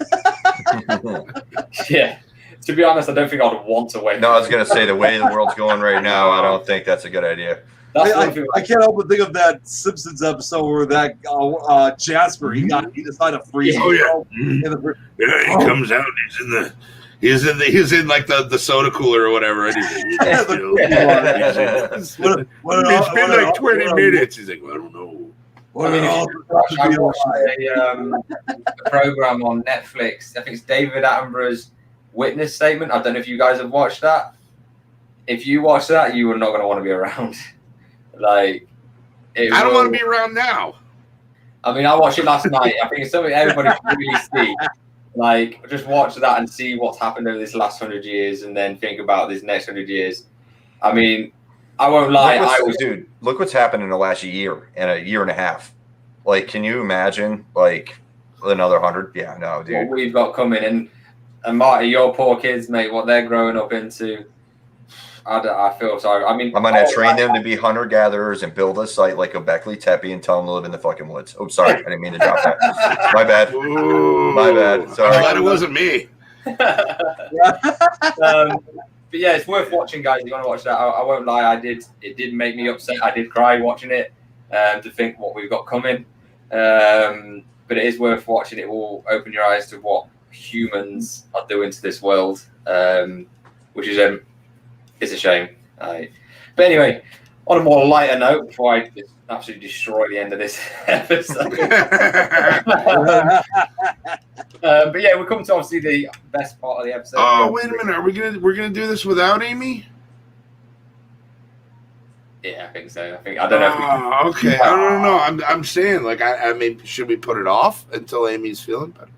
Yeah, to be honest, I don't think I'd want to wake. No, I was gonna say the way the world's going right now, I don't think that's a good idea. I can't help but think of that Simpsons episode where that Jasper he decided to freeze. Oh yeah, he comes out. He's in like the soda cooler or whatever. It's been like 20 minutes. He's like, I don't know. I watched a program on Netflix. I think it's David Attenborough's Witness Statement. I don't know if you guys have watched that. If you watch that, you are not going to want to be around. I don't want to be around now. I mean, I watched it last night. I think it's something everybody should really see. Like, just watch that and see what's happened over this last 100 years and then think about this next 100 years. I mean, I won't lie. Dude, look what's happened in the last year and a year and a half. Like, can you imagine, like, another 100? Yeah, no, dude. What we've got coming. And Marty, your poor kids, mate, what they're growing up into. I feel sorry. I mean, I'm going to train them to be hunter-gatherers and build a site like Gobekli Tepe and tell them to live in the fucking woods. Oh, sorry. I didn't mean to drop that. My bad. Ooh, my bad. Sorry. I'm glad it wasn't me. But yeah, it's worth watching, guys. You want to watch that? I won't lie. It did make me upset. I did cry watching it to think what we've got coming. But it is worth watching. It will open your eyes to what humans are doing to this world, which is it's a shame. But anyway, On a more lighter note, before I just absolutely destroy the end of this episode. But yeah, we're coming to obviously the best part of the episode. Oh, wait a minute. We're gonna do this without Amy? Yeah, I think so. I don't know. Oh, okay. I don't know. I'm saying, like, I mean, should we put it off until Amy's feeling better?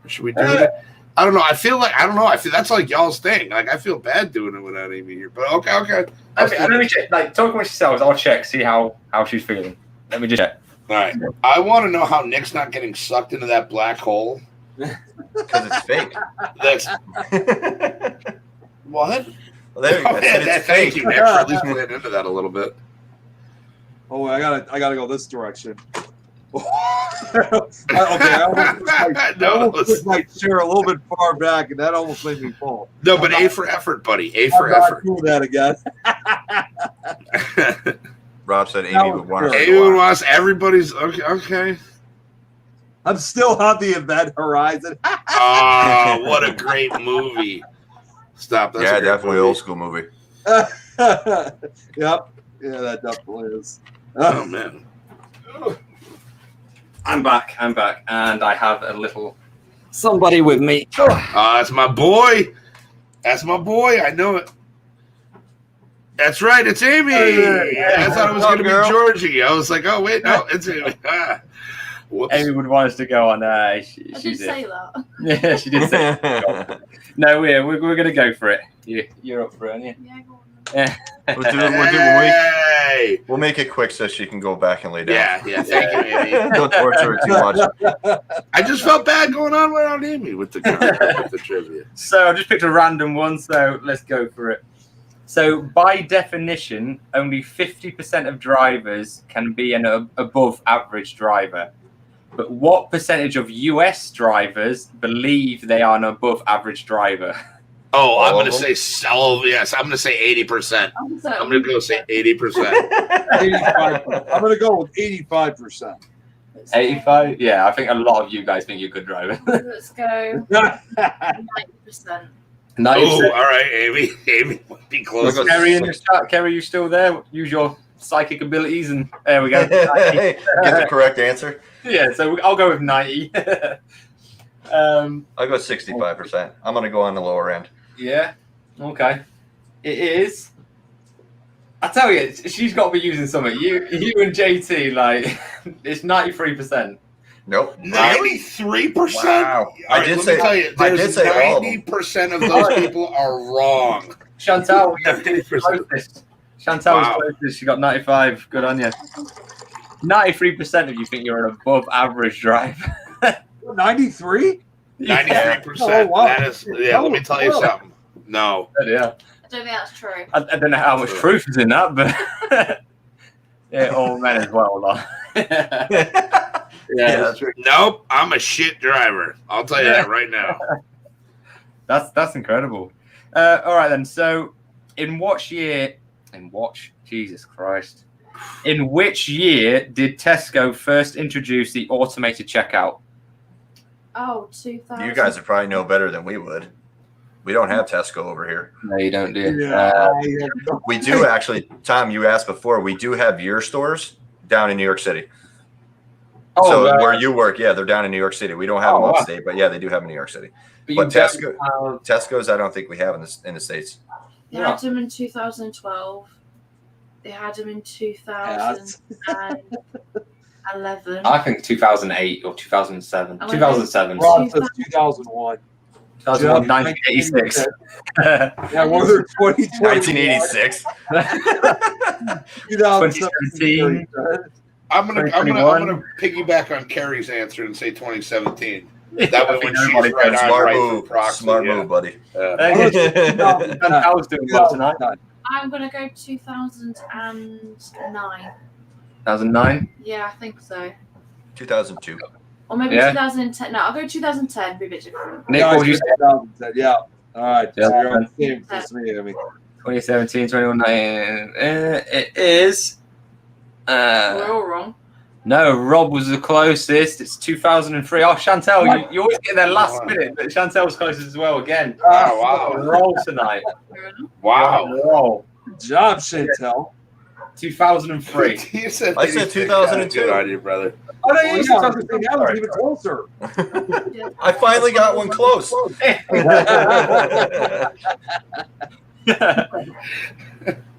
Or should we do it? I don't know. I feel that's like y'all's thing. Like, I feel bad doing it without Amy here. But okay. Let me check. Like, talk amongst yourselves. I'll check, see how she's feeling. Let me just check. All right. I want to know how Nick's not getting sucked into that black hole. Because it's fake. That's what? Well, there you go. Thank you, Nick, for at least playing into that a little bit. Oh, I gotta go this direction. I almost pushed my chair a little bit far back, and that almost made me fall. No, but A for effort, buddy. A for effort. Do that again. Rob said Amy would want us to Amy go would on. want us. Everybody's okay. I'm still on the Event Horizon. Oh, what a great movie! Stop. That's Yeah, a great definitely movie. old school movie. Yep. Yeah, that definitely is. Oh man. I'm back, and I have a little somebody with me. That's my boy. That's my boy. I know it. That's right. It's Amy. I thought it was going to be Georgie. I was like, oh wait, no, it's Amy. Whoops. Amy would want us to go on. I did say that. Yeah, she did say that. No, we're going to go for it. You're up for it, aren't you? Yeah, go on. Yeah. We'll make it quick so she can go back and lay down. Yeah. Thank you, Amy. Don't torture her too much. I just felt bad going on without Amy with the trivia. So I just picked a random one, so let's go for it. So by definition, only 50% of drivers can be an above average driver. But what percentage of US drivers believe they are an above average driver? Oh, I'm going to say yes. I'm going to say 80%. I'm going to go say 80%. 85%. I'm going to go with 85%. 85? Yeah, I think a lot of you guys think you're a good driver. Let's go 90%. 90%. Oh, all right, Amy. Amy might be close. Kerry in the chat. Kerry, you still there? Use your psychic abilities, and there we go. Get the correct answer. Yeah, so I'll go with 90. I'll go 65%. I'm going to go on the lower end. Yeah. Okay. It is. I tell you, she's got to be using something. You and JT, like, it's 93%. Nope. 93%? Wow. I did say all of them. 90% of those people are wrong. Chantal, was 90%. closest. Chantal was closest. She got 95. Good on you. 93% of you think you're an above average driver. 93? 93%. Oh, wow. That is, let me tell you something. No. Yeah. I don't think that's true. I don't know how much truth is in that, but yeah, all men as well. Yeah, that's true. Nope. I'm a shit driver. I'll tell you that right now. That's incredible. All right then. So, Jesus Christ. In which year did Tesco first introduce the automated checkout? Oh, 2000. You guys would probably know better than we would. We don't have Tesco over here. No, you don't, do you? Yeah. We do actually. Tom, you asked before. We do have your stores down in New York City. Where you work, yeah, they're down in New York City. We don't have them upstate, but yeah, they do have them in New York City. But Tesco's, I don't think we have in the States. They had them in 2012. They had them in 2011. I think 2008 or 2007. 2007. Rob says 2001. 2001, 1986. Yeah, we're 1986. 2017. I'm gonna piggyback on Carrie's answer and say 2017. That way when she's right on for proxy. Smart move, buddy. I was doing well tonight. I'm gonna go 2009. 2009? Yeah, I think so. 2002. Or maybe 2010. No, I'll go 2010. Be a bit different. Nick, what would you say? 2010, yeah. All right. Yeah. So you're on the same as me, I mean. 2017, 2019. It is. We're all wrong. No, Rob was the closest. It's 2003. Oh, Chantal, you always get there last minute, but Chantal was closest as well again. Wow. Roll tonight. Wow. Roll. Good job, Chantel. 2003. You said I said 2002. Good on you, brother. Oh no, Oh, you yeah, I said was gonna say, that was even closer. I finally got one close.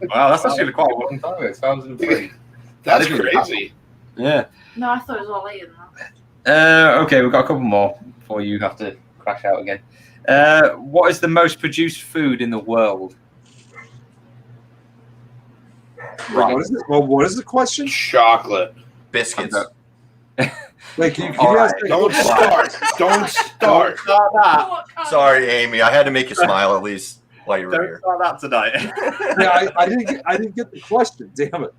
Wow, that's actually quite a long time ago. 2003. That's crazy. Yeah. No, I thought it was all later than that. Okay, we've got a couple more before you have to crash out again. What is the most produced food in the world? Right. What is the question? Chocolate. Biscuits. Wait, can you All ask right. me- Don't start. Don't start. Start that. Sorry, Amy. I had to make you smile at least while you were Don't here. start that tonight. Yeah, I didn't get the question. Damn it.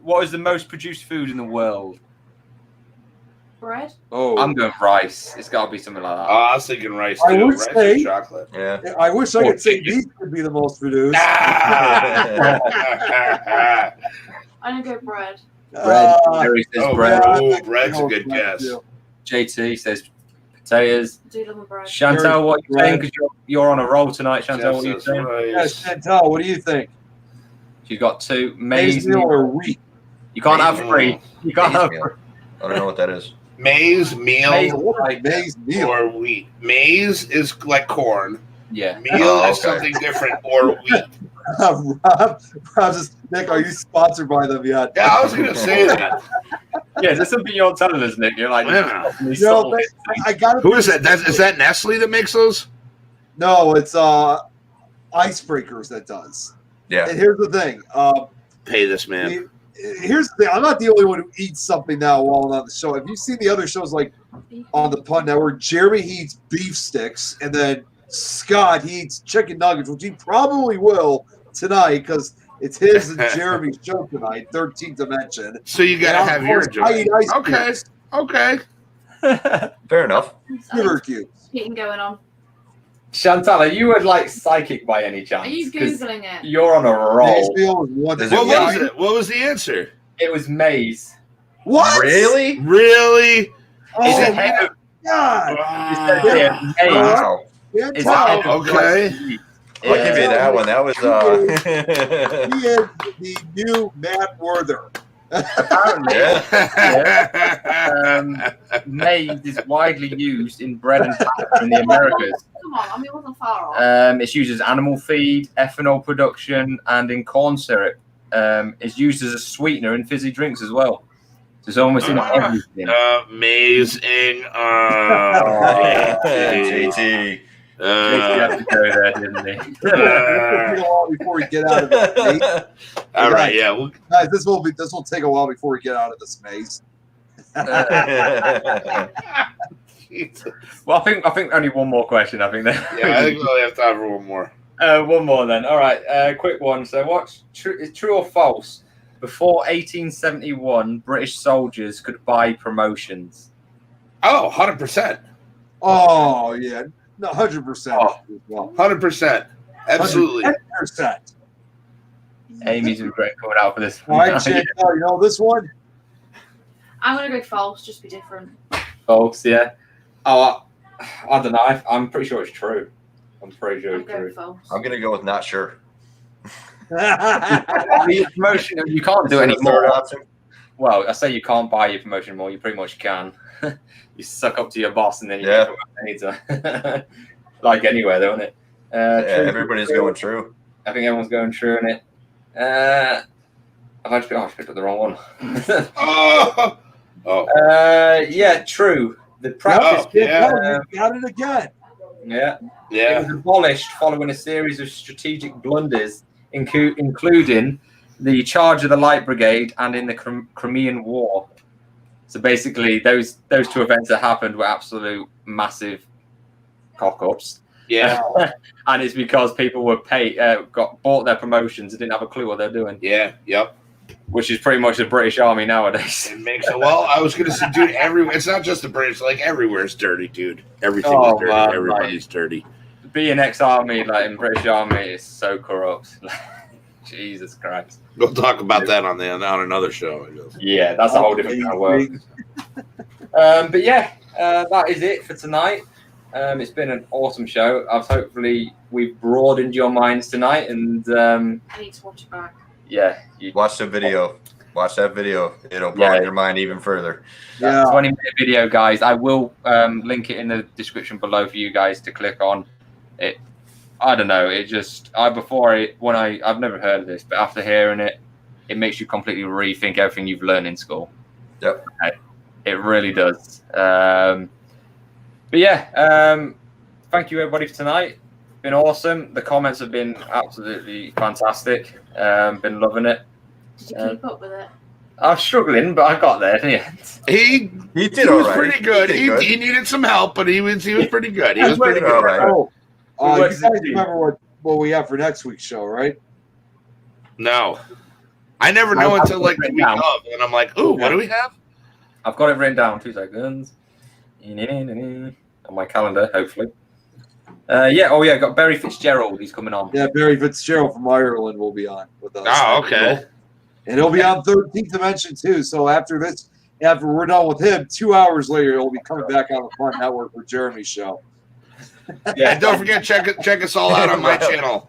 What is the most produced food in the world? Bread? Oh, I'm going rice. It's got to be something like that. I was thinking rice I too. would Rice say- and chocolate. Yeah. I wish I Oh, could say chicken. beef could be the most produced. Ah! I'm going to go bread. Bread. Harry says Oh, bread. ooh, bread's a good guess. JT says potatoes. I do love my bread. Chantal, what are you Bread. saying? Because you're on a roll tonight, Chantal. Jeff What are you says saying? rice. Yes, Chantal, what do you think? She's got two. Maize Maize meal meal. or wheat? You can't have Maize three. You can't Maize have meal. three. I don't know what that is. Maize meal Maize. Like maize meal. or wheat. Maize is like corn. Yeah. Meal Oh, is okay. something different, or wheat. Rob just, Nick, are you sponsored by them yet? Yeah, I was gonna say that. Yeah, is there something you're telling us, Nick? You're like, Yeah. you No, sold it. I got Who is that? Is that Nestle that makes those? No, it's Icebreakers that does. Yeah. And here's the thing. Pay this man. Here's the thing. I'm not the only one who eats something now while I'm on the show. Have you seen the other shows like on the Pun Network? Jeremy he eats beef sticks, and then Scott he eats chicken nuggets, which he probably will tonight because it's his and Jeremy's show tonight, 13th Dimension. So you gotta And have of your course, I eat ice Okay. cubes. Okay. Fair enough. Sugar cubes. Heating going on. Chantal, are you like psychic by any chance? Are you 'Cause Googling it? You're on a Maize roll. meal is one. Is What it was it? What was the answer? It was maize. What? Really? Really? Oh It's my ahead of, God! it says here, maize Wow. is Wow. ahead of Okay. rice and wheat. I'll give you that one. That was He is the new Matt Werther. Apparently, maize is widely used in bread and pasta in the Americas. Come on, I mean, it wasn't far off. It's used as animal feed, ethanol production, and in corn syrup. It's used as a sweetener in fizzy drinks as well. So it's almost in everything. Amazing. JT. He had to go there, didn't he? It's gonna take a while before we get out of this maze. All right, yeah. Well, Guys, this will take a while before we get out of this maze. Well, I think only one more question. I think that. yeah, I think we'll have time for one more. One more then. All right, quick one. So, what's true or false? Before 1871, British soldiers could buy promotions. Oh, 100%. Oh yeah, no, 100%. Oh. Well, 100%. Absolutely. 10%. Amy's regret coming out for this. All right, Chantal, you know this one? I'm going to go false, just be different. False, yeah. Oh, I don't know. I'm pretty sure it's true. I'm pretty sure I'm it's going true. false. I'm gonna go with not sure. The promotion, you can't do Is any there a third more. option? Well, I say you can't buy your promotion more. You pretty much can. You suck up to your boss, and then you Yeah. get promoted. Like anywhere, though, isn't it? Yeah, True. everybody's going true. I think everyone's going true in it. I've actually picked up the wrong one. Oh. Yeah, true. The practice. You got it again. Yeah. It Yeah. was abolished following a series of strategic blunders, including the charge of the Light Brigade and in the Crimean War. So basically, those two events that happened were absolute massive cock-ups. Yeah. And it's because people were bought their promotions and didn't have a clue what they're doing, Yeah. Yep. which is pretty much the British Army nowadays. It makes it. Well, I was going to say, dude, everywhere. It's not just the British. Like, everywhere is dirty, dude. Everything is dirty. Man, Everybody's dirty. Being ex-army, like in British Army, is so corrupt. Jesus Christ. We'll talk about that on another show, I guess. Yeah, that's a whole different kind of work. But yeah, that is it for tonight. It's been an awesome show. Hopefully we've broadened your minds tonight, and I need to watch it back. yeah, you Watch the video. Watch that video. It'll broaden your mind even further. Yeah. 20-minute video, guys. I will link it in the description below for you guys to click on. It. I don't know. It just I've never heard of this, but after hearing it, it makes you completely rethink everything you've learned in school. Yep. It really does. But yeah, thank you everybody for tonight. Been awesome. The comments have been absolutely fantastic. Been loving it. Did you keep up with it? I was struggling, but I got there in the end. He did was all right. pretty good. He needed some help, but he was pretty good. He was pretty good. All right. You guys remember what we have for next week's show, right? No, I never know until like the week of, and I'm like, "Ooh, what do we have?" I've got it written down. 2 seconds. On my calendar, hopefully. Got Barry Fitzgerald. He's coming on. Yeah, Barry Fitzgerald from Ireland will be on with us. Oh, okay. And he'll be on 13th Dimension too. So after we're done with him, 2 hours later, he'll be coming back on the Fun Network for Jeremy's show. Yeah, and don't forget check us all out on my channel.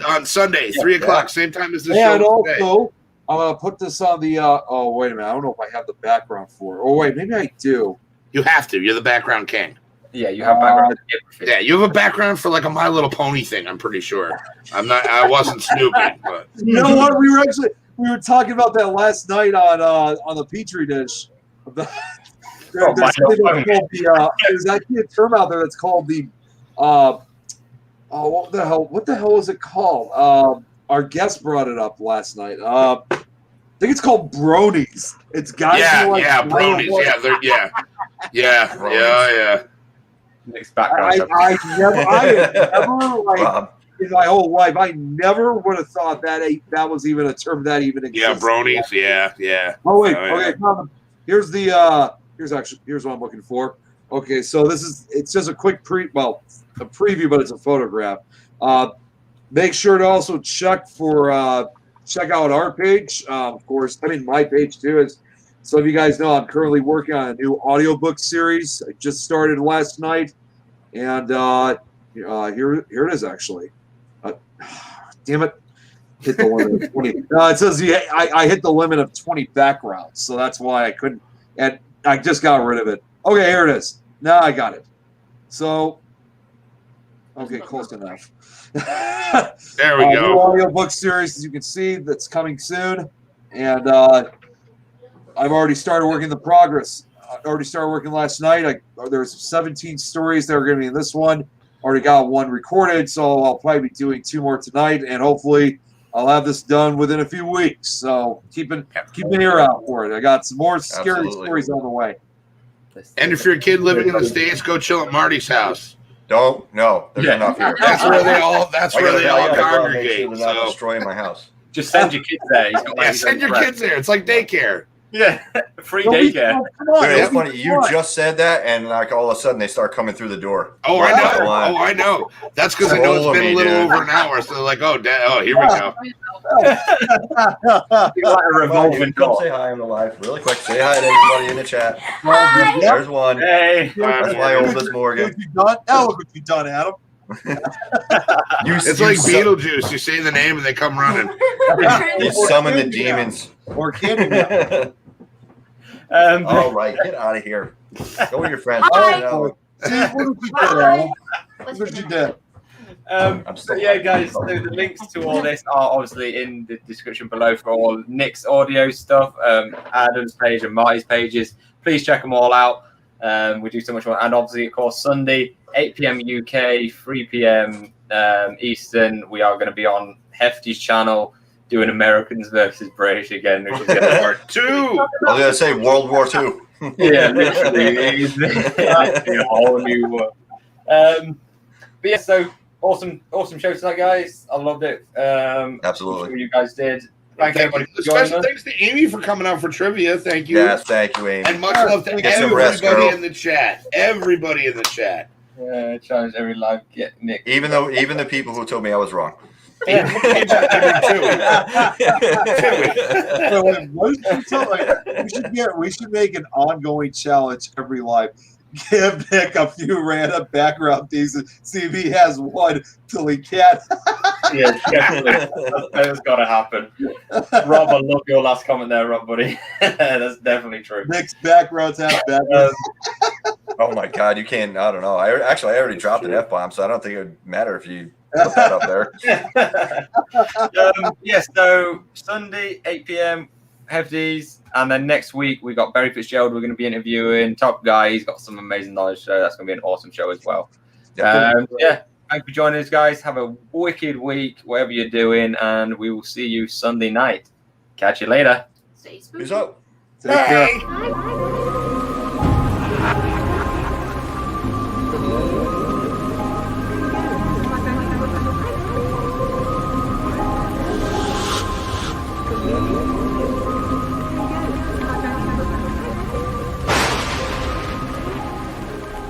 On Sunday, 3 o'clock, same time as this show. And also, I'm gonna put this on the. Oh wait a minute, I don't know if I have the background for it. Oh wait, maybe I do. You have to. You're the background king. Yeah, you have background. Yeah, you have a background for like a My Little Pony thing. I'm pretty sure. I wasn't Snoopy, but you know what? We were talking about that last night on the Petri dish. There's actually a term out there that's called the what the hell is it called? Our guest brought it up last night. I think it's called bronies. It's guys who like bronies. Yeah. Nick's background. I never like in my whole life, I never would have thought that was even a term that even existed. Yeah, bronies. Yeah. Oh wait, okay. Here's what I'm looking for. Okay, so it's just a quick preview, but it's a photograph. Make sure to also check out our page. Of course, my page too. As some of you guys know, I'm currently working on a new audiobook series. I just started last night, and here it is actually. Damn it. Hit the limit of 20. It says I hit the limit of 20 backgrounds, so that's why I couldn't. And I just got rid of it. Okay, here it is. Now I got it. So, okay, close enough. There we go. New audiobook series, as you can see, that's coming soon, and I've already started working the progress. I already started working last night. There's 17 stories that are going to be in this one. Already got one recorded, so I'll probably be doing 2 more tonight, and hopefully I'll have this done within a few weeks. So keep an ear out for it. I got some more scary stories on the way. And if you're a kid living in the States, go chill at Marty's house. No, there's enough here. That's where they all congregate. They're not destroying my house. Just send your kids there. Send your kids there. It's like daycare. Yeah, free daycare. Dude, it's funny. You just said that, and like all of a sudden they start coming through the door. Oh, I know. That's because I know it's been a little over an hour. So they're like, here we go. A revolving Come door. say hi. I'm alive. Really quick. Say hi to everybody in the chat. There's one. Hey. That's my oldest Morgan. Now look what you've done, Adam. It's like Beetlejuice. You say the name and they come running. You summon the demons. Or Candyman. All right, get out of here. Go with your friends. Hi. Oh, See, what did you do, Adam? What did you do? Guys, so the links to all this are obviously in the description below for all Nick's audio stuff, Adam's page and Marty's pages. Please check them all out. We do so much more. And obviously, of course, Sunday, 8 p.m. UK, 3 p.m. Eastern, we are going to be on Hefty's channel doing Americans versus British again. Which is Part 2. I was going to say World War II. Yeah, literally. It's a whole new world. But yeah, so awesome show tonight, guys. I loved it. Absolutely. I'm sure you guys did. Thank everybody for joining us. Special thanks to Amy for coming out for trivia. Thank you. Yes, thank you, Amy. And much love to everybody in the chat. Everybody in the chat. Yeah, challenge every live. Get Nick. Even the people who told me I was wrong. Yeah. We should make an ongoing challenge every live. Give Nick a few random background things and see if he has one till he can't. Yeah, definitely. That's got to happen. Rob, I love your last comment there, Rob, buddy. That's definitely true. Nick's backgrounds have backgrounds. Oh my God, you can't. I don't know. I already dropped an F-bomb, so I don't think it would matter if you put that up there. So Sunday, 8 p.m. Hefties, and then next week we got Barry Fitzgerald. We're going to be interviewing top guy. He's got some amazing knowledge, so that's going to be an awesome show as well. Thanks for joining us, guys. Have a wicked week, whatever you're doing, and we will see you Sunday night. Catch you later. Stay spooky. Peace out. Take care. Bye.